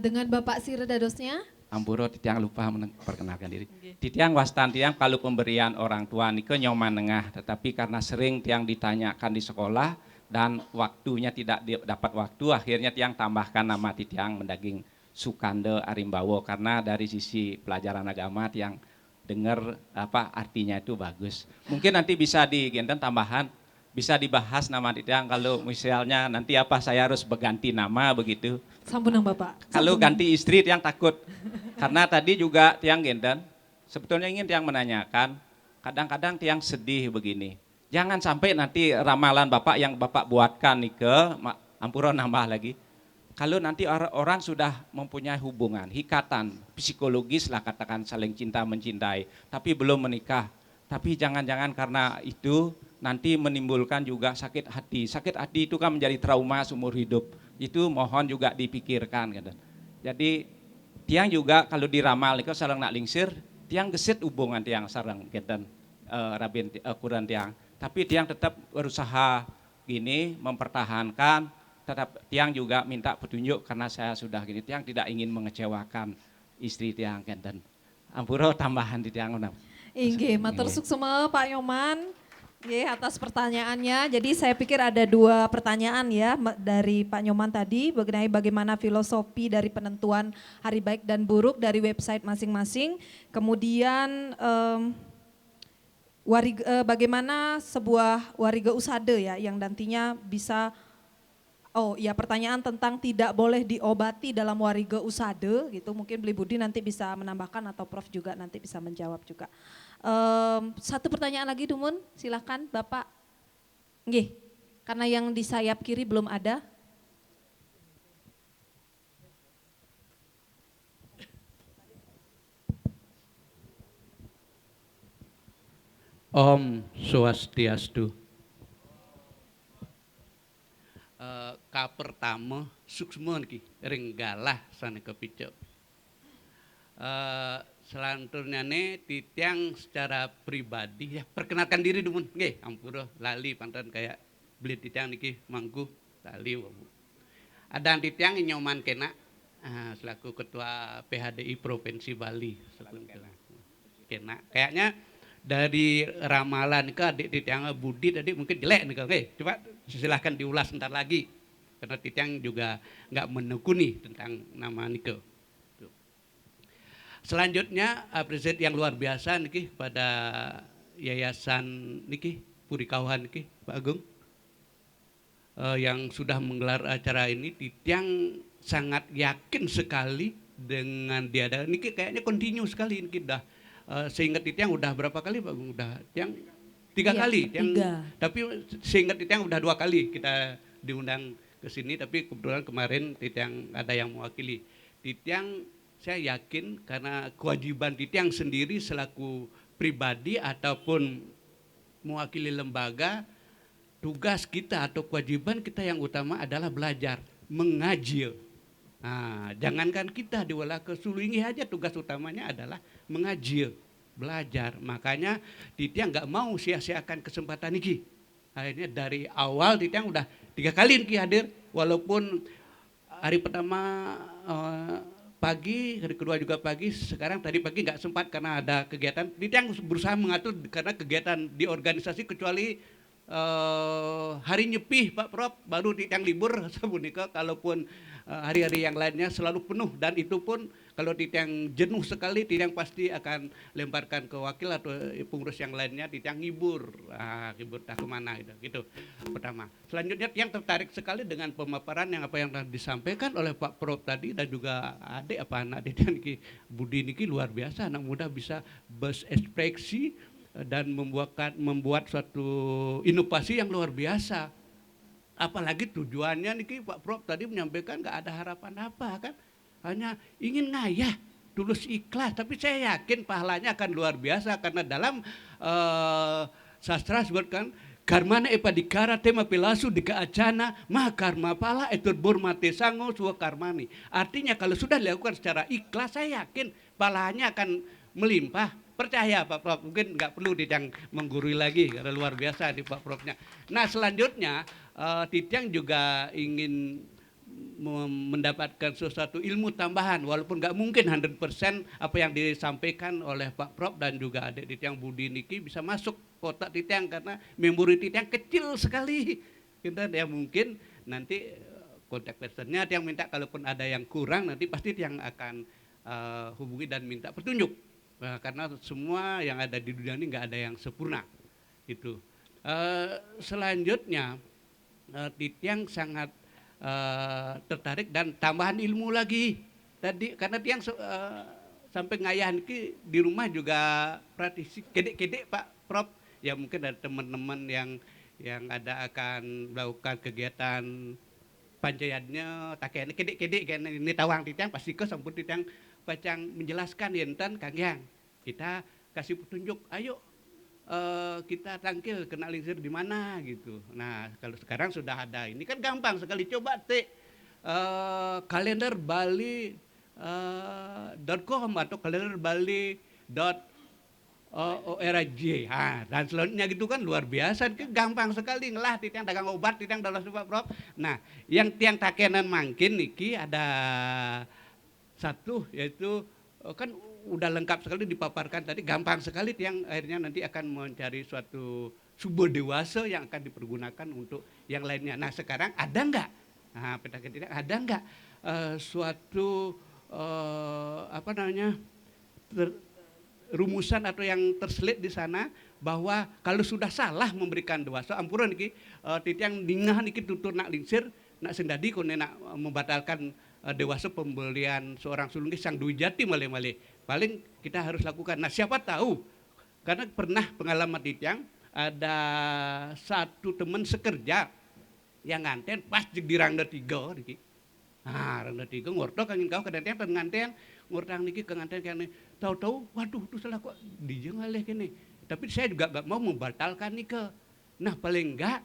Speaker 4: Dengan Bapak Sira Dadosnya?
Speaker 7: Ampuro titiang lupa memperkenalkan diri. Titiang wastan tiang kalau pemberian orang tua nike nyoman nengah, tetapi karena sering tiang ditanyakan di sekolah dan waktunya tidak dapat waktu, akhirnya tiang tambahkan nama titiang mendaging Sukande Arimbawo karena dari sisi pelajaran agama tiang dengar artinya itu bagus. Mungkin nanti bisa digenten tambahan, bisa dibahas nama titiang kalau misalnya nanti saya harus berganti nama begitu.
Speaker 4: Sampunang Bapak.
Speaker 7: Kalau ganti istri tiang takut. Karena tadi juga tiang genten, sebetulnya ingin tiang menanyakan, kadang-kadang tiang sedih begini. Jangan sampai nanti ramalan Bapak yang Bapak buatkan ampura nambah lagi. Kalau nanti orang sudah mempunyai hubungan, ikatan psikologis lah katakan saling cinta mencintai, tapi belum menikah. Tapi jangan-jangan karena itu nanti menimbulkan juga sakit hati. Sakit hati itu kan menjadi trauma seumur hidup. Itu mohon juga dipikirkan. Gitu. Jadi tiang juga kalau diramal itu sareng nak lingsir, tiang gesit hubungan tiang sareng geden rabin kurang tiang. Tapi tiang tetap berusaha gini mempertahankan, tetap tiang juga minta petunjuk karena saya sudah gini tiang tidak ingin mengecewakan istri tiang geden. Ampura tambahan di tiang.
Speaker 4: Inggih, matur suksema Pak Yoman. Atas pertanyaannya. Jadi saya pikir ada 2 pertanyaan ya dari Pak Nyoman tadi mengenai bagaimana filosofi dari penentuan hari baik dan buruk dari website masing-masing. Kemudian bagaimana sebuah wariga usade ya yang nantinya bisa, pertanyaan tentang tidak boleh diobati dalam wariga usade gitu. Mungkin Beli Budi nanti bisa menambahkan atau Prof juga nanti bisa menjawab juga. Satu pertanyaan lagi Dumun, silakan Bapak. Nggih, karena yang di sayap kiri belum ada.
Speaker 8: Om Swastiastu. Ka pertama suksma niki renggalah sana kepicok. Selanjutnya nih titiang secara pribadi ya perkenalkan diri dulu nggih ampura lali pantan kayak beli titiang niki mangku lali wabu. Ada titiang Nyoman Kena selaku ketua PHDI Provinsi Bali selaku Kena. Kayaknya dari ramalan ke adik titiang Budi tadi mungkin jelek nih oke coba silahkan diulas sebentar lagi karena titiang juga nggak menekuni tentang nama Niko. Selanjutnya apresiasi yang luar biasa niki pada yayasan niki Purikauhan niki Pak Agung yang sudah menggelar acara ini titiang sangat yakin sekali dengan diadakan niki kayaknya kontinu sekali niki dah seingat titiang udah berapa kali Pak Agung udah yang 3 kali yang tapi seingat titiang udah 2 kali kita diundang ke sini tapi kebetulan kemarin titiang ada yang mewakili titiang. Saya yakin karena kewajiban titiang sendiri selaku pribadi ataupun mewakili lembaga, tugas kita atau kewajiban kita yang utama adalah belajar, mengaji. Nah, jangankan kita di Walaka Sulinggi aja tugas utamanya adalah mengaji, belajar. Makanya titiang nggak mau sia-siakan kesempatan ini. Akhirnya dari awal titiang udah 3 kali niki hadir, walaupun hari pertama pagi, hari kedua juga pagi, sekarang tadi pagi nggak sempat karena ada kegiatan. Titiang berusaha mengatur karena kegiatan di organisasi kecuali hari Nyepi Pak Prof baru titiang libur sabunika kalaupun hari-hari yang lainnya selalu penuh dan itu pun kalau titiang jenuh sekali titiang pasti akan lemparkan ke wakil atau pengurus yang lainnya titiang ngibur ngibur tak kemana gitu pertama. Selanjutnya yang tertarik sekali dengan pemaparan yang apa yang disampaikan oleh Pak Prof tadi dan juga anak titiang niki Budi niki luar biasa anak muda bisa berekspresi dan membuat suatu inovasi yang luar biasa. Apalagi tujuannya niki Pak Prof tadi menyampaikan nggak ada harapan apa kan, hanya ingin ngayah, tulus ikhlas. Tapi saya yakin pahalanya akan luar biasa karena dalam sastra sebutkan karmana epadikara tema pelasu dika acana mah karma pala etur burmate sango suwa karmani. Artinya kalau sudah dilakukan secara ikhlas saya yakin pahalanya akan melimpah. Percaya Pak Prof, mungkin nggak perlu titiang menggurui lagi karena luar biasa di Pak Profnya. Nah selanjutnya titiang juga ingin mendapatkan sesuatu ilmu tambahan walaupun nggak mungkin 100% apa yang disampaikan oleh Pak Prof dan juga adik titiang Budi niki bisa masuk kotak titiang karena memori titiang kecil sekali. Kita ya mungkin nanti kontak personnya yang minta kalaupun ada yang kurang nanti pasti yang akan hubungi dan minta petunjuk. Karena semua yang ada di dunia ini nggak ada yang sempurna itu. Selanjutnya titiang sangat tertarik dan tambahan ilmu lagi tadi karena tiang sampai ngayahan di rumah juga praktisi kedek-kedek Pak Prof ya mungkin ada teman-teman yang ada akan melakukan kegiatan panjayatnya takenya kedek-kedek kan ini tawang titiang pasti ke sampun titiang pacang menjelaskan enten Kang Yang kita kasih petunjuk ayo kita tangkil kena lingsir di mana gitu. Nah kalau sekarang sudah ada ini kan gampang sekali coba kalender Bali .com atau kalender Bali.org dan selanjutnya gitu kan luar biasa kan gampang sekali ngelah titiang dagang obat titiang dalam Pak Prof. Nah yang tiang takenan mangkin niki ada satu yaitu kan udah lengkap sekali dipaparkan tadi gampang sekali tiang akhirnya nanti akan mencari suatu sumber dewasa yang akan dipergunakan untuk yang lainnya. Nah sekarang ada nggak? Nah ada nggak suatu apa namanya rumusan atau yang terselit di sana bahwa kalau sudah salah memberikan dewasa, ampura niki titiang dingah niki tutur nak lingsir nak sendadi kone nak membatalkan dewasa pembelian seorang sulung sang dui jati male-male. Paling kita harus lakukan. Nah siapa tahu, karena pernah pengalaman titiang ada satu teman sekerja yang nganten pas di rangda 3 niki. Nah, rangda 3 ngorto kangin kau kedantian pengantian ngortang niki ke nganten kene. Tahu-tahu waduh itu salah kok dijeng alih kene. Tapi saya juga enggak mau membatalkan nikah. Nah, paling enggak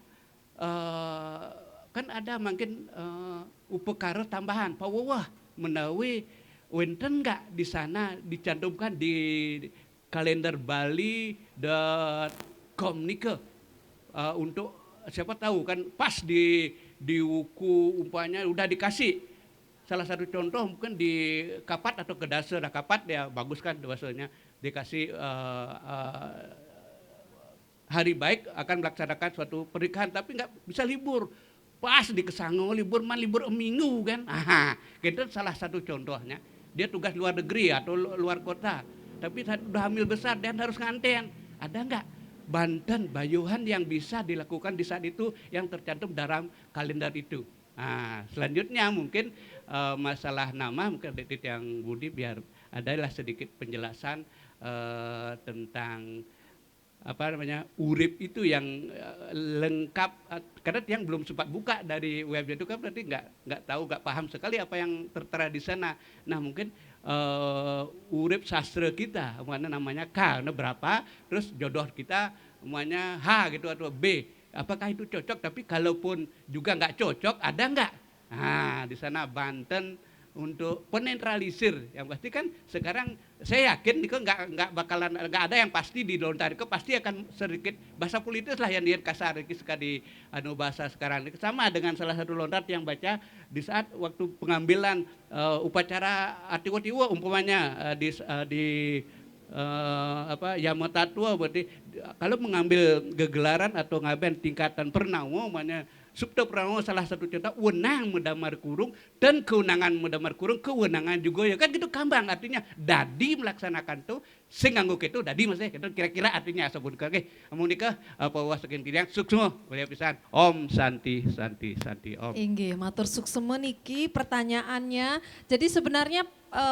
Speaker 8: kan ada mungkin upekara tambahan. Pawawah menawi wenten enggak di sana dicantumkan di kalender bali.com nikah untuk siapa tahu kan pas di wuku umpamanya udah dikasih salah satu contoh mungkin di kapat atau ke dasar. Nah, kapat ya bagus kan dewasanya dikasih hari baik akan melaksanakan suatu pernikahan tapi nggak bisa libur pas di Kesango libur minggu kan. Itu salah satu contohnya dia tugas luar negeri atau luar kota tapi sudah hamil besar dan harus nganten. Ada nggak Banten bayuhan yang bisa dilakukan di saat itu yang tercantum dalam kalender itu? Nah, selanjutnya mungkin masalah nama mungkin Titik yang Budi biar adalah sedikit penjelasan tentang apa namanya urip itu yang lengkap karena yang belum sempat buka dari webnya itu kan berarti nggak tahu nggak paham sekali apa yang tertera di sana. Nah mungkin urip sastra kita namanya K berapa terus jodoh kita namanya H gitu atau B. Apakah itu cocok? Tapi kalaupun juga nggak cocok, ada nggak? Nah, di sana Banten untuk penetralisir. Yang pasti kan sekarang saya yakin itu nggak ada yang pasti di lontar itu pasti akan sedikit bahasa politis lah yang dia kasar sekali bahasa sekarang. Sama dengan salah satu lontar yang baca di saat waktu pengambilan upacara atiwa-tiwa umpamanya di Yamatatua berarti kalau mengambil gegelaran atau ngaben tingkatan pernama umpamanya Subta Pranowo salah satu contoh wenang mendamar kurung dan kewenangan mendamar kurung kewenangan juga ya kan gitu kambang artinya dadi melaksanakan tuh sing nganggo kitu dadi maksudnya gitu kira-kira artinya sebut ke amun nikah apa was saking tiriang suksma boleh pisan Om Santi Om.
Speaker 4: Inggih matur suksema niki pertanyaannya. Jadi sebenarnya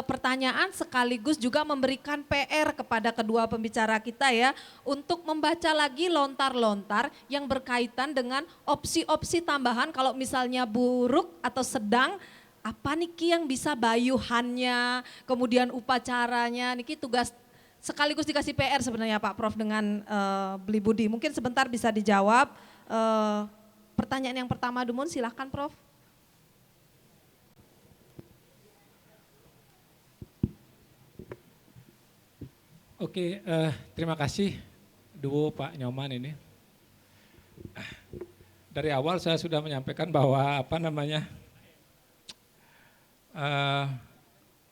Speaker 4: pertanyaan sekaligus juga memberikan PR kepada kedua pembicara kita ya untuk membaca lagi lontar-lontar yang berkaitan dengan opsi-opsi tambahan kalau misalnya buruk atau sedang apa niki yang bisa bayuhannya kemudian upacaranya niki tugas sekaligus dikasih PR sebenarnya Pak Prof dengan Beli Budi. Mungkin sebentar bisa dijawab pertanyaan yang pertama Dumun silahkan Prof.
Speaker 5: Oke, terima kasih Duo Pak Nyoman ini. Dari awal saya sudah menyampaikan bahwa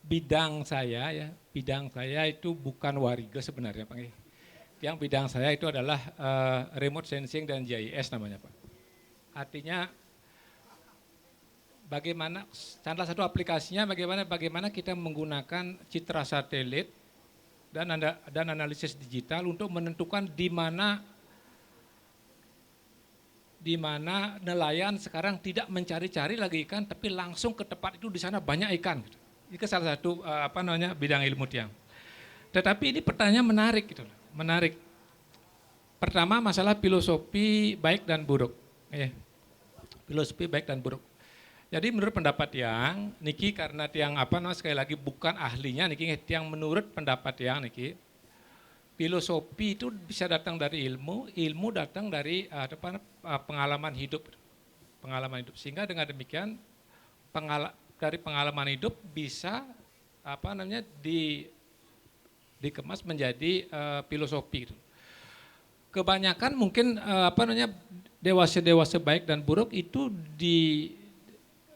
Speaker 5: bidang saya itu bukan wariga sebenarnya Pak. Yang bidang saya itu adalah remote sensing dan GIS namanya Pak. Artinya bagaimana salah satu aplikasinya bagaimana kita menggunakan citra satelit dan analisis digital untuk menentukan di mana nelayan sekarang tidak mencari-cari lagi ikan tapi langsung ke tempat itu di sana banyak ikan. Itu salah satu bidang ilmu tiang. Tetapi ini pertanyaan menarik gitu. Menarik. Pertama masalah filosofi baik dan buruk. Filosofi baik dan buruk. Jadi menurut pendapat yang niki karena tiang sekali lagi bukan ahlinya niki tiang menurut pendapat yang niki filosofi itu bisa datang dari ilmu datang dari pengalaman hidup sehingga dengan demikian dari pengalaman hidup bisa dikemas menjadi filosofi. Kebanyakan mungkin dewasa baik dan buruk itu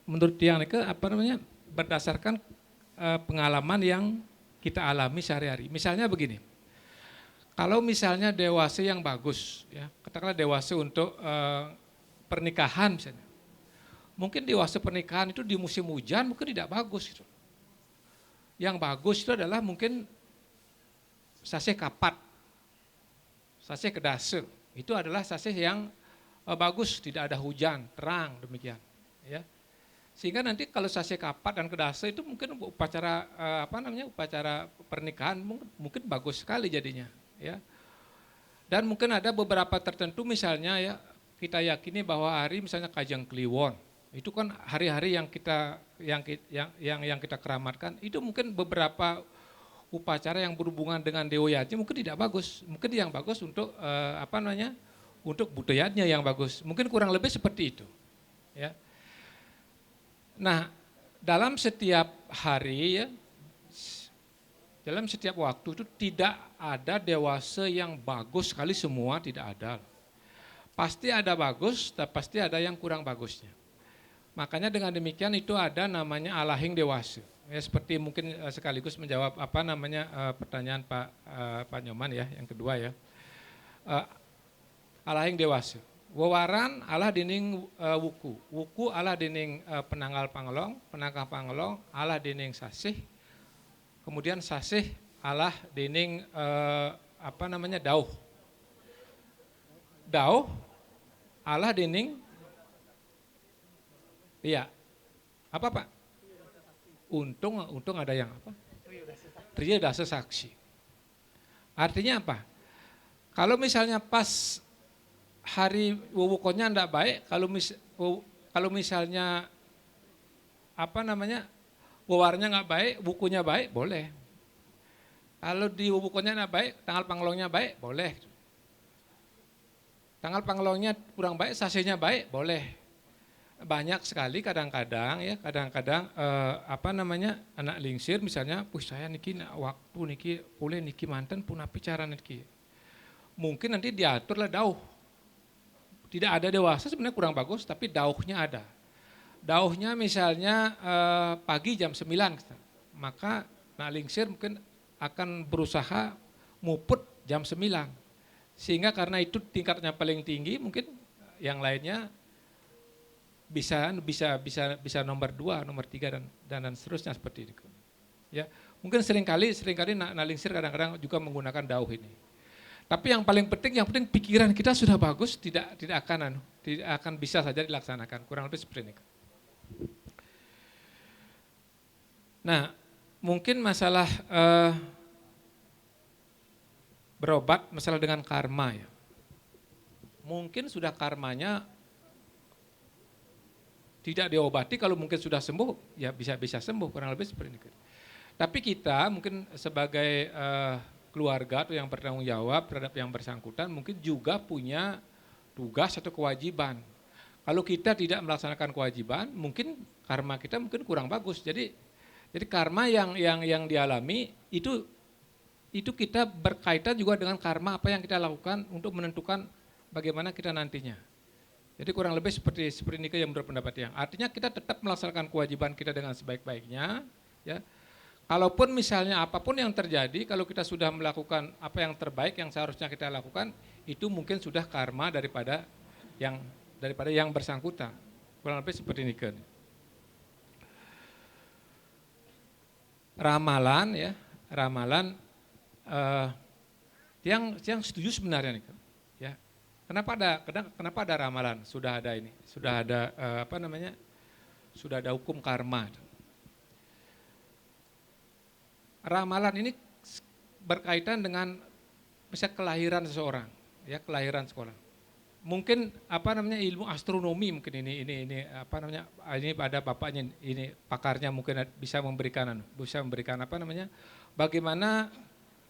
Speaker 5: menurut yang berdasarkan pengalaman yang kita alami sehari-hari. Misalnya begini, Kalau misalnya dewasa yang bagus, ya katakanlah dewasa untuk pernikahan misalnya. Mungkin dewasa pernikahan itu di musim hujan mungkin tidak bagus gitu. Yang bagus itu adalah mungkin saseh kapat, saseh kedase. Itu adalah saseh yang bagus, tidak ada hujan, terang demikian. Ya. Sehingga nanti kalau saseh kapat dan kedase itu mungkin upacara upacara pernikahan mungkin bagus sekali jadinya. Ya. Dan mungkin ada beberapa tertentu misalnya ya kita yakini bahwa hari misalnya Kajang Kliwon itu kan hari-hari yang kita keramatkan itu mungkin beberapa upacara yang berhubungan dengan Dewa Yati mungkin tidak bagus, mungkin yang bagus untuk untuk budayanya yang bagus, mungkin kurang lebih seperti itu. Ya. Nah dalam setiap hari ya, dalam setiap waktu itu tidak ada dewasa yang bagus sekali semua, tidak ada. Pasti ada bagus, tapi pasti ada yang kurang bagusnya. Makanya dengan demikian itu ada namanya alahing dewasa. Ya, seperti mungkin sekaligus menjawab pertanyaan Pak Nyoman ya, yang kedua ya. Alahing dewasa. Wewaran alah dining wuku. Wuku alah dining penanggal pangelong, penanggal pangelong alah dining sasih. Kemudian sasih alah dining dauh. Dauh alah dining iya. Apa Pak? Untung ada yang apa? Triya dasa saksi. Artinya apa? Kalau misalnya pas hari wuwukonnya enggak baik, kalau misalnya wewarnya enggak baik, bukunya baik, boleh. Kalau di wuwukonnya enggak baik, tanggal panglongnya baik, boleh. Tanggal panglongnya kurang baik, sasenya baik, boleh. Banyak sekali kadang-kadang anak lingsir misalnya, saya niki waktu niki boleh niki manten pun api cara niki. Mungkin nanti diaturlah dauh. Tidak ada dewasa sebenarnya kurang bagus, tapi dauhnya ada. Dauhnya misalnya pagi jam 9, maka anak lingsir mungkin akan berusaha muput jam 9. Sehingga karena itu tingkatnya paling tinggi, mungkin yang lainnya bisa nomor 2, nomor 3 dan seterusnya seperti itu. Ya, mungkin seringkali nalingsir kadang-kadang juga menggunakan dauh ini. Tapi yang paling penting pikiran kita sudah bagus, tidak akan bisa saja dilaksanakan. Kurang lebih seperti ini. Nah, mungkin masalah berobat, masalah dengan karma ya. Mungkin sudah karmanya tidak diobati, kalau mungkin sudah sembuh, ya bisa sembuh, kurang lebih seperti itu. Tapi kita mungkin sebagai keluarga atau yang bertanggung jawab terhadap yang bersangkutan mungkin juga punya tugas atau kewajiban. Kalau kita tidak melaksanakan kewajiban, mungkin karma kita mungkin kurang bagus. Jadi karma yang dialami itu kita berkaitan juga dengan karma apa yang kita lakukan untuk menentukan bagaimana kita nantinya. Jadi kurang lebih seperti ini yang menurut pendapat yang. Artinya kita tetap melaksanakan kewajiban kita dengan sebaik-baiknya. Ya. Kalaupun misalnya apapun yang terjadi, kalau kita sudah melakukan apa yang terbaik yang seharusnya kita lakukan, itu mungkin sudah karma daripada yang bersangkutan. Kurang lebih seperti ini kan. Ramalan ya, yang setuju sebenarnya nih kan. Ya. Kenapa ada ramalan? Sudah ada sudah ada hukum karma. Ramalan ini berkaitan dengan misalnya kelahiran seseorang, ya kelahiran sekolah. Mungkin ilmu astronomi mungkin ini ada bapaknya ini pakarnya mungkin bisa memberikan bagaimana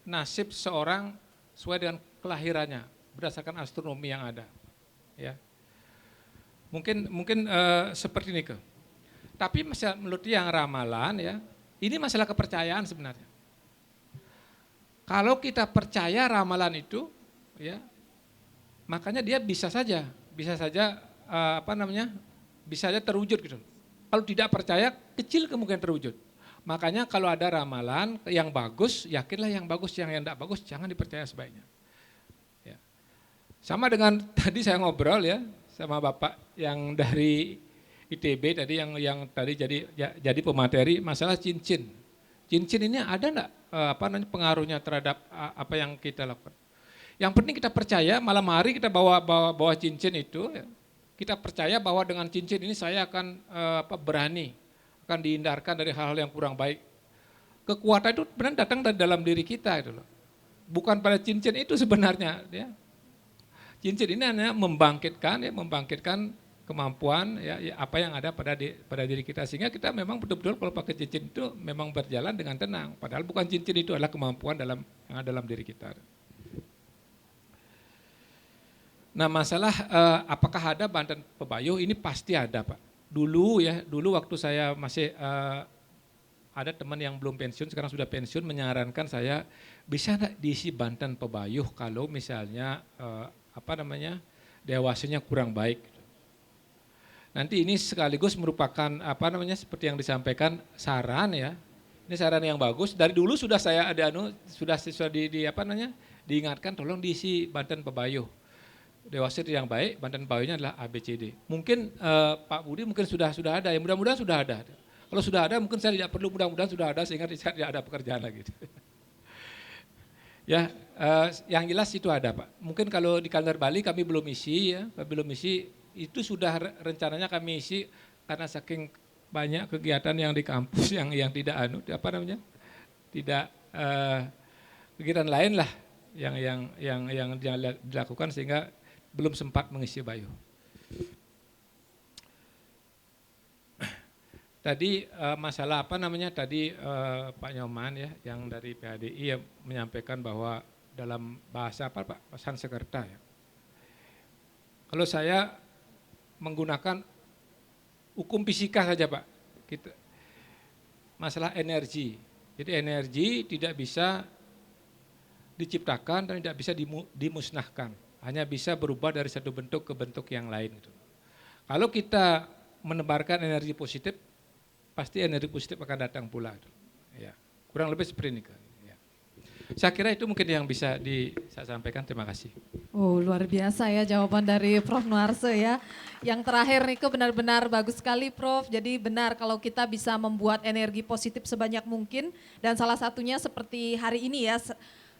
Speaker 5: nasib seorang sesuai dengan kelahirannya berdasarkan astronomi yang ada, ya. Mungkin seperti ini ke. Tapi menurut yang ramalan ya, ini masalah kepercayaan sebenarnya. Kalau kita percaya ramalan itu, ya, makanya dia bisa saja terwujud gitu. Kalau tidak percaya, kecil kemungkinan terwujud. Makanya kalau ada ramalan yang bagus, yakinlah yang bagus, yang tidak bagus jangan dipercaya sebaiknya. Sama dengan tadi saya ngobrol ya sama Bapak yang dari ITB tadi yang tadi jadi pemateri masalah cincin. Cincin ini ada enggak pengaruhnya terhadap apa yang kita lakukan? Yang penting kita percaya malam hari kita bawa cincin itu, ya, kita percaya bahwa dengan cincin ini saya akan berani, akan dihindarkan dari hal-hal yang kurang baik. Kekuatan itu benar datang dari dalam diri kita itu loh. Bukan pada cincin itu sebenarnya, ya. Cincin ini hanya membangkitkan kemampuan ya apa yang ada pada diri kita, sehingga kita memang betul-betul kalau pakai cincin itu memang berjalan dengan tenang. Padahal bukan cincin itu adalah kemampuan yang ada dalam diri kita. Nah masalah apakah ada Banten Pebayuh, ini pasti ada Pak. Dulu waktu saya masih ada teman yang belum pensiun, sekarang sudah pensiun, menyarankan saya bisa enggak diisi Banten Pebayuh kalau misalnya dewasanya kurang baik. Nanti ini sekaligus merupakan seperti yang disampaikan saran ya. Ini saran yang bagus. Dari dulu sudah saya diingatkan tolong diisi Banten Pebayuh. Dewasa yang baik, Banten Pebayuhnya adalah ABCD. Mungkin Pak Budi mungkin sudah ada, ya mudah-mudahan sudah ada. Kalau sudah ada mungkin saya tidak perlu, mudah-mudahan sudah ada sehingga saya tidak ada pekerjaan lagi. Ya, yang jelas itu ada Pak. Mungkin kalau di kalender Bali kami belum isi ya, itu sudah rencananya kami isi karena saking banyak kegiatan yang di kampus yang tidak tidak kegiatan lain lah yang dilakukan sehingga belum sempat mengisi Bayuh. Tadi masalah Pak Nyoman ya yang dari PHDI ya, menyampaikan bahwa dalam bahasa Pak Sansekerta ya. Kalau saya menggunakan hukum fisika saja Pak, masalah energi. Jadi energi tidak bisa diciptakan dan tidak bisa dimusnahkan, hanya bisa berubah dari satu bentuk ke bentuk yang lain. Kalau kita menebarkan energi positif, pasti energi positif akan datang pula. Ya, kurang lebih seperti ini. Saya kira itu mungkin yang bisa saya sampaikan. Terima kasih.
Speaker 4: Oh luar biasa ya jawaban dari Prof. Nuarse ya. Yang terakhir Niko benar-benar bagus sekali Prof. Jadi benar kalau kita bisa membuat energi positif sebanyak mungkin. Dan salah satunya seperti hari ini ya.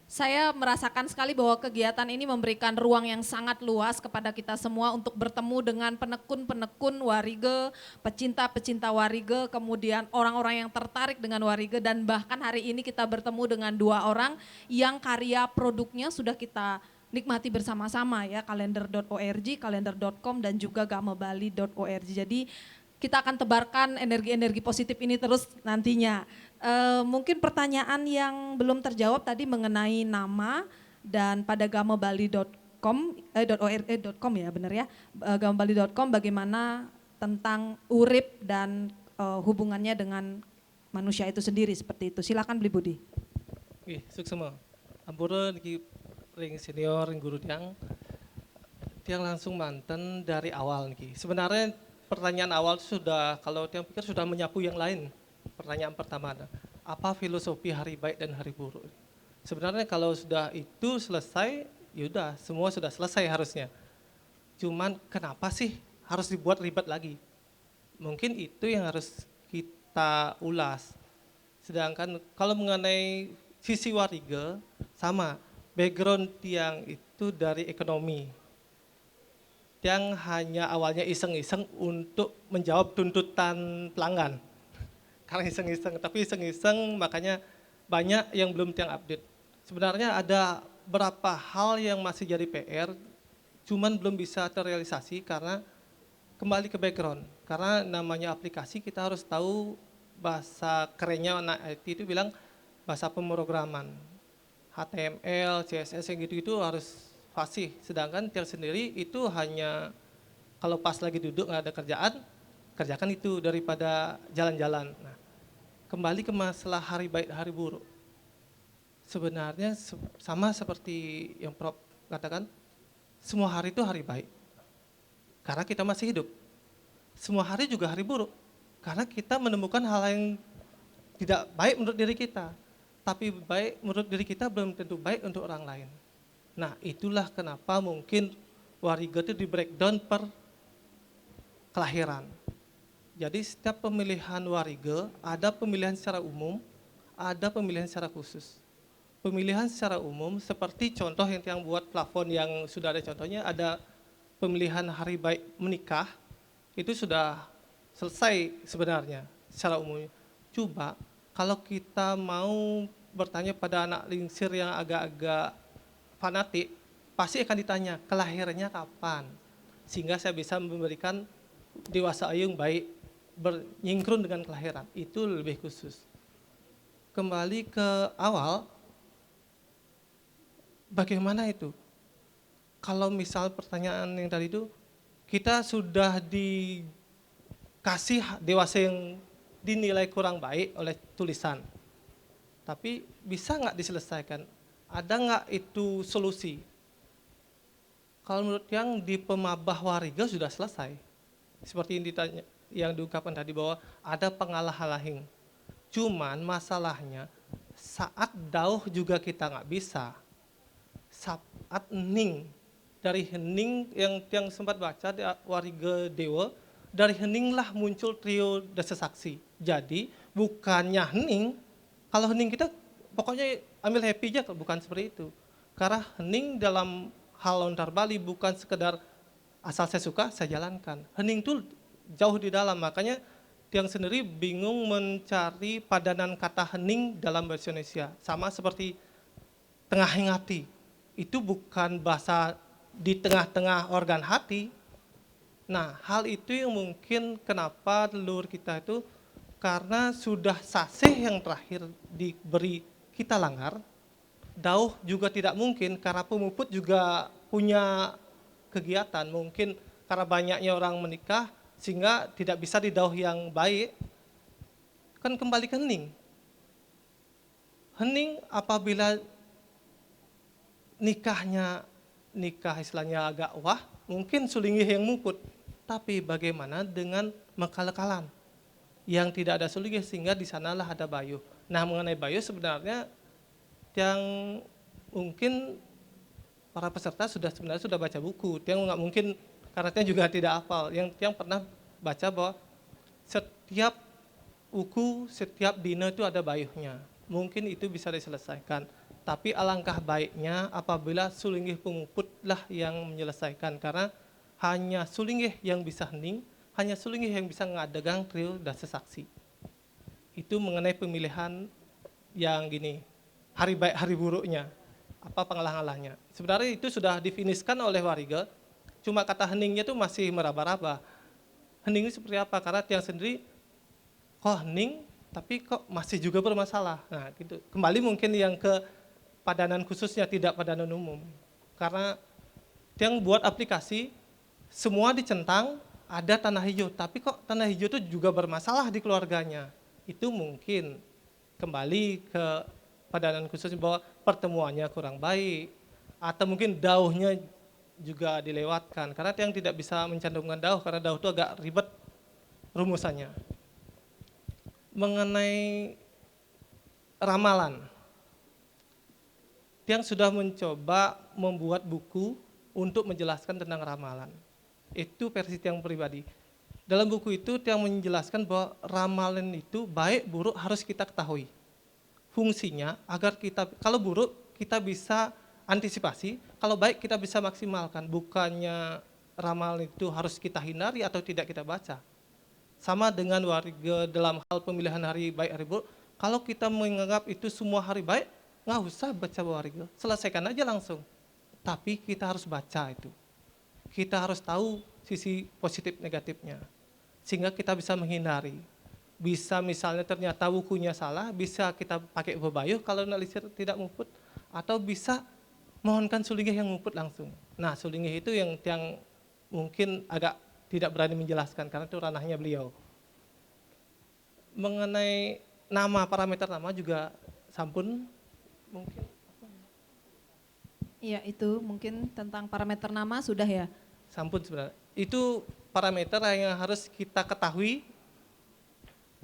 Speaker 4: Saya merasakan sekali bahwa kegiatan ini memberikan ruang yang sangat luas kepada kita semua untuk bertemu dengan penekun-penekun Warige, pecinta-pecinta Warige, kemudian orang-orang yang tertarik dengan Warige, dan bahkan hari ini kita bertemu dengan 2 orang yang karya produknya sudah kita nikmati bersama-sama ya, kalender.org, kalender.com dan juga gamebali.org. Jadi kita akan tebarkan energi-energi positif ini terus nantinya. Mungkin pertanyaan yang belum terjawab tadi mengenai nama dan pada gamebali.com ya benar ya, gamebali.com bagaimana tentang urip dan hubungannya dengan manusia itu sendiri seperti itu. Silakan Bli Budi.
Speaker 6: Oke, suksema. Ampura di ring senior ring guru tiang langsung Banten dari awal nih. Sebenarnya pertanyaan awal sudah, kalau tiang pikir sudah menyapu yang lain. Pertanyaan pertama, apa filosofi hari baik dan hari buruk? Sebenarnya kalau sudah itu selesai, yaudah semua sudah selesai harusnya. Cuman kenapa sih harus dibuat ribet lagi? Mungkin itu yang harus kita ulas. Sedangkan kalau mengenai sisi Warige, sama, background tiang itu dari ekonomi. Tiang hanya awalnya iseng-iseng untuk menjawab tuntutan pelanggan. Karena iseng-iseng, tapi iseng-iseng makanya banyak yang belum tiang update. Sebenarnya ada beberapa hal yang masih jadi PR, cuman belum bisa terrealisasi karena kembali ke background. Karena namanya aplikasi kita harus tahu bahasa kerennya anak IT itu bilang bahasa pemrograman. HTML, CSS yang gitu-gitu harus fasih. Sedangkan tiang sendiri itu hanya kalau pas lagi duduk nggak ada kerjaan, kerjakan itu daripada jalan-jalan. Nah, kembali ke masalah hari baik hari buruk. Sebenarnya sama seperti yang Prof katakan, semua hari itu hari baik. Karena kita masih hidup. Semua hari juga hari buruk. Karena kita menemukan hal yang tidak baik menurut diri kita. Tapi baik menurut diri kita belum tentu baik untuk orang lain. Nah, itulah kenapa mungkin wariga itu di breakdown per kelahiran. Jadi setiap pemilihan wariga ada pemilihan secara umum, ada pemilihan secara khusus. Pemilihan secara umum seperti contoh yang buat plafon yang sudah ada contohnya, ada pemilihan hari baik menikah, itu sudah selesai sebenarnya secara umumnya. Coba kalau kita mau bertanya pada anak lingsir yang agak-agak fanatik, pasti akan ditanya kelahirannya kapan, sehingga saya bisa memberikan dewasa ayung baik bernyingkrun dengan kelahiran, itu lebih khusus. Kembali ke awal, bagaimana itu? Kalau misal pertanyaan yang tadi itu, kita sudah dikasih dewasa yang dinilai kurang baik oleh tulisan, tapi bisa nggak diselesaikan? Ada nggak itu solusi? Kalau menurut yang di pemabah wariga sudah selesai. Seperti yang ditanya, yang diungkapkan tadi bahwa ada pengalah-alahing. Cuman masalahnya saat dauh juga kita nggak bisa. Saat hening, dari hening yang sempat baca di wariga dewa, dari hening lah muncul trio dasa saksi. Jadi bukannya hening, kalau hening kita pokoknya ambil happy aja, bukan seperti itu. Karena hening dalam hal lontar Bali bukan sekedar asal saya suka, saya jalankan. Hening itu jauh di dalam, makanya Tiang sendiri bingung mencari padanan kata hening dalam bahasa Indonesia. Sama seperti tengah hati, itu bukan bahasa di tengah-tengah organ hati. Nah, hal itu yang mungkin kenapa leluhur kita itu, karena sudah sasih yang terakhir diberi kita langgar, dauh juga tidak mungkin karena pemuput juga punya kegiatan, mungkin karena banyaknya orang menikah sehingga tidak bisa di dauh yang baik, kan kembali ke hening. Hening apabila nikah istilahnya agak wah, mungkin sulingih yang muput, tapi bagaimana dengan mekal-kalan yang tidak ada sulingih sehingga di sanalah ada bayu. Nah, mengenai bayu sebenarnya yang mungkin para peserta sebenarnya sudah baca buku, yang nggak mungkin karena dia juga tidak hafal, yang pernah baca bahwa setiap buku, setiap dina itu ada bayuhnya. Mungkin itu bisa diselesaikan. Tapi alangkah baiknya apabila sulinggih pemuput lah yang menyelesaikan, karena hanya sulinggih yang bisa hening, hanya sulinggih yang bisa ngadegang trio dasa saksi. Itu mengenai pemilihan yang gini, hari baik hari buruknya, apa pengalah-alahnya. Sebenarnya itu sudah difiniskan oleh wariga, cuma kata heningnya itu masih meraba-raba. Hening seperti apa? Karena Tiang sendiri kok hening tapi kok masih juga bermasalah. Nah, gitu. Kembali mungkin yang ke padanan khususnya, tidak padanan umum. Karena Tiang buat aplikasi, semua dicentang, ada tanah hijau, tapi kok tanah hijau itu juga bermasalah di keluarganya. Itu mungkin kembali ke padanan khususnya bahwa pertemuannya kurang baik, atau mungkin dauhnya juga dilewatkan, karena Tiang tidak bisa mencantumkan dauh, karena dauh itu agak ribet rumusannya. Mengenai ramalan, Tiang sudah mencoba membuat buku untuk menjelaskan tentang ramalan. Itu versi Tiang pribadi. Dalam buku itu Tiang menjelaskan bahwa ramalan itu baik buruk harus kita ketahui. Fungsinya agar kita, kalau buruk kita bisa antisipasi, kalau baik kita bisa maksimalkan. Bukannya ramalan itu harus kita hindari atau tidak kita baca. Sama dengan warga dalam hal pemilihan hari baik hari buruk, kalau kita menganggap itu semua hari baik, nggak usah baca warga, selesaikan aja langsung. Tapi kita harus baca itu. Kita harus tahu sisi positif negatifnya, sehingga kita bisa menghindari. Bisa misalnya ternyata bukunya salah, bisa kita pakai pebayuh kalau analisir tidak muput, atau bisa mohonkan sulinggih yang muput langsung. Nah, sulinggih itu yang mungkin agak tidak berani menjelaskan karena itu ranahnya beliau. Mengenai nama, parameter nama juga sampun mungkin.
Speaker 4: Iya, itu mungkin tentang parameter nama sudah ya.
Speaker 6: Sampun sebenarnya. Itu parameter yang harus kita ketahui.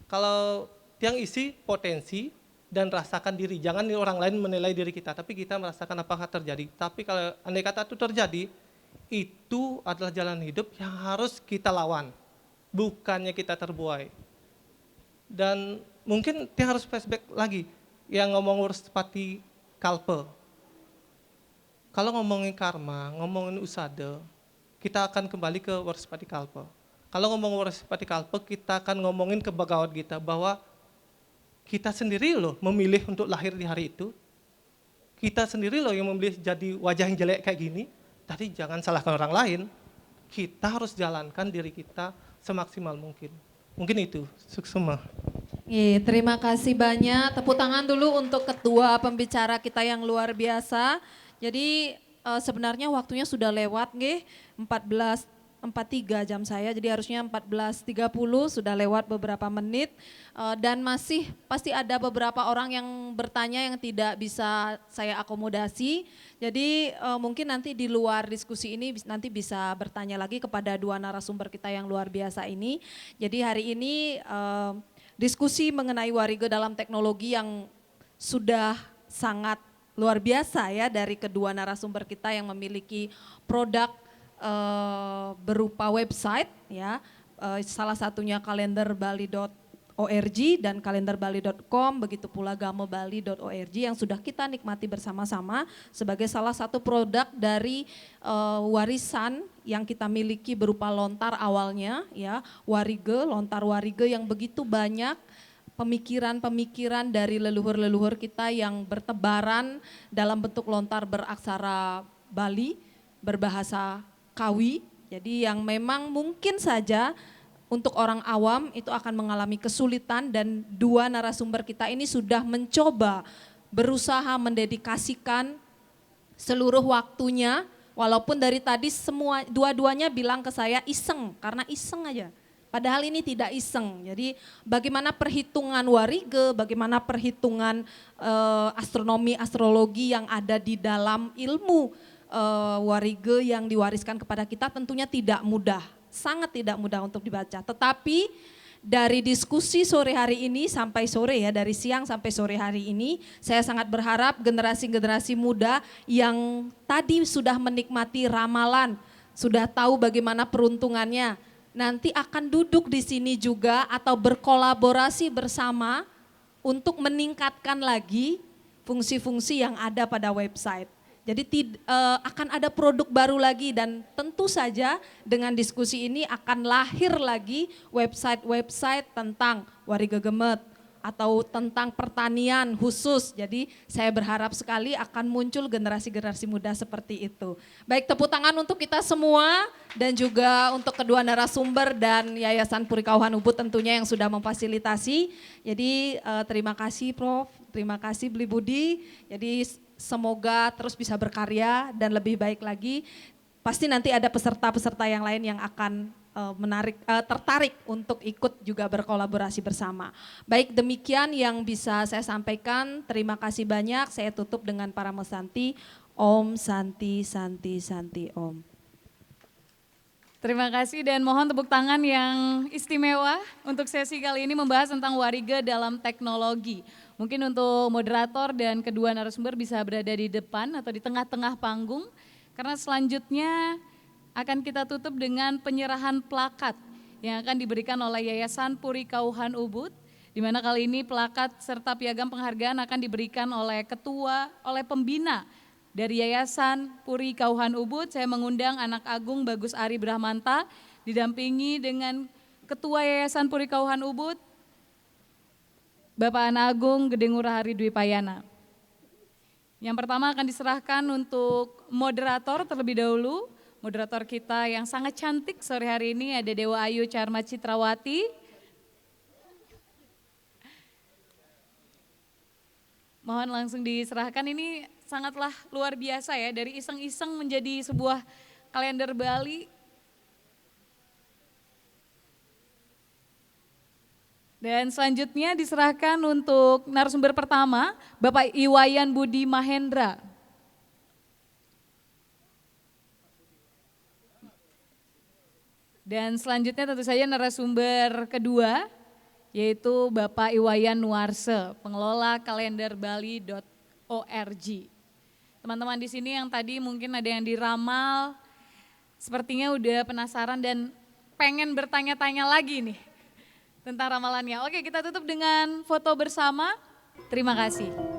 Speaker 6: Kalau yang isi potensi, dan rasakan diri. Jangan orang lain menilai diri kita, tapi kita merasakan apakah terjadi. Tapi kalau andai kata itu terjadi, itu adalah jalan hidup yang harus kita lawan, bukannya kita terbuai. Dan mungkin dia harus flashback lagi, yang ngomong Werspati Kalpe. Kalau ngomongin karma, ngomongin usada, kita akan kembali ke Werspati Kalpe. Kalau ngomong Werspati Kalpe, kita akan ngomongin ke Bhagavad Gita bahwa kita sendiri loh memilih untuk lahir di hari itu. Kita sendiri loh yang memilih jadi wajah yang jelek kayak gini. Tadi jangan salahkan orang lain. Kita harus jalankan diri kita semaksimal mungkin. Mungkin itu, suksema.
Speaker 4: Terima kasih banyak. Tepuk tangan dulu untuk ketua pembicara kita yang luar biasa. Jadi sebenarnya waktunya sudah lewat nggih, 14.43 jam saya, jadi harusnya 14.30, sudah lewat beberapa menit. Dan masih pasti ada beberapa orang yang bertanya yang tidak bisa saya akomodasi. Jadi mungkin nanti di luar diskusi ini nanti bisa bertanya lagi kepada dua narasumber kita yang luar biasa ini. Jadi hari ini diskusi mengenai Warige dalam teknologi yang sudah sangat luar biasa ya dari kedua narasumber kita yang memiliki produk berupa website ya, salah satunya kalenderbali.org dan kalenderbali.com, begitu pula gamobali.org yang sudah kita nikmati bersama-sama sebagai salah satu produk dari warisan yang kita miliki berupa lontar awalnya ya, Warige, lontar Warige yang begitu banyak pemikiran-pemikiran dari leluhur-leluhur kita yang bertebaran dalam bentuk lontar beraksara Bali, berbahasa Kawi, jadi yang memang mungkin saja untuk orang awam itu akan mengalami kesulitan, dan dua narasumber kita ini sudah mencoba berusaha mendedikasikan seluruh waktunya, walaupun dari tadi semua dua-duanya bilang ke saya iseng, karena iseng aja. Padahal ini tidak iseng, jadi bagaimana perhitungan Warige, bagaimana perhitungan astronomi, astrologi yang ada di dalam ilmu Warige yang diwariskan kepada kita tentunya tidak mudah, sangat tidak mudah untuk dibaca. Tetapi dari diskusi sore hari ini sampai sore ya, dari siang sampai sore hari ini, saya sangat berharap generasi-generasi muda yang tadi sudah menikmati ramalan, sudah tahu bagaimana peruntungannya, nanti akan duduk di sini juga atau berkolaborasi bersama untuk meningkatkan lagi fungsi-fungsi yang ada pada website. Jadi akan ada produk baru lagi, dan tentu saja dengan diskusi ini akan lahir lagi website-website tentang Warige Gemet atau tentang pertanian khusus. Jadi saya berharap sekali akan muncul generasi-generasi muda seperti itu. Baik, tepuk tangan untuk kita semua dan juga untuk kedua narasumber dan Yayasan Purikauhan Ubud tentunya yang sudah memfasilitasi. Jadi terima kasih Prof, terima kasih Bli Budi. Jadi semoga terus bisa berkarya dan lebih baik lagi. Pasti nanti ada peserta-peserta yang lain yang akan tertarik untuk ikut juga berkolaborasi bersama. Baik, demikian yang bisa saya sampaikan. Terima kasih banyak. Saya tutup dengan para mesanti. Om Santi Santi Santi Om.
Speaker 2: Terima kasih dan mohon tepuk tangan yang istimewa untuk sesi kali ini membahas tentang Warige dalam teknologi. Mungkin untuk moderator dan kedua narasumber bisa berada di depan atau di tengah-tengah panggung, karena selanjutnya akan kita tutup dengan penyerahan plakat yang akan diberikan oleh Yayasan Purikauhan Ubud, di mana kali ini plakat serta piagam penghargaan akan diberikan oleh pembina dari Yayasan Purikauhan Ubud. Saya mengundang Anak Agung Bagus Ari Brahmanta, didampingi dengan Ketua Yayasan Purikauhan Ubud, Bapak Anak Agung Gede Ngurah Hari Dwi Payana. Yang pertama akan diserahkan untuk moderator terlebih dahulu. Moderator kita yang sangat cantik sore hari ini ada Dewa Ayu Charma Citrawati. Mohon langsung diserahkan, ini sangatlah luar biasa ya, dari iseng-iseng menjadi sebuah kalender Bali. Dan selanjutnya diserahkan untuk narasumber pertama, Bapak Iwayan Budi Mahendra. Dan selanjutnya tentu saja narasumber kedua yaitu Bapak Iwayan Nuarse, pengelola kalenderbali.org. Teman-teman di sini yang tadi mungkin ada yang diramal, sepertinya udah penasaran dan pengen bertanya-tanya lagi nih tentang ramalannya. Oke, kita tutup dengan foto bersama. Terima kasih.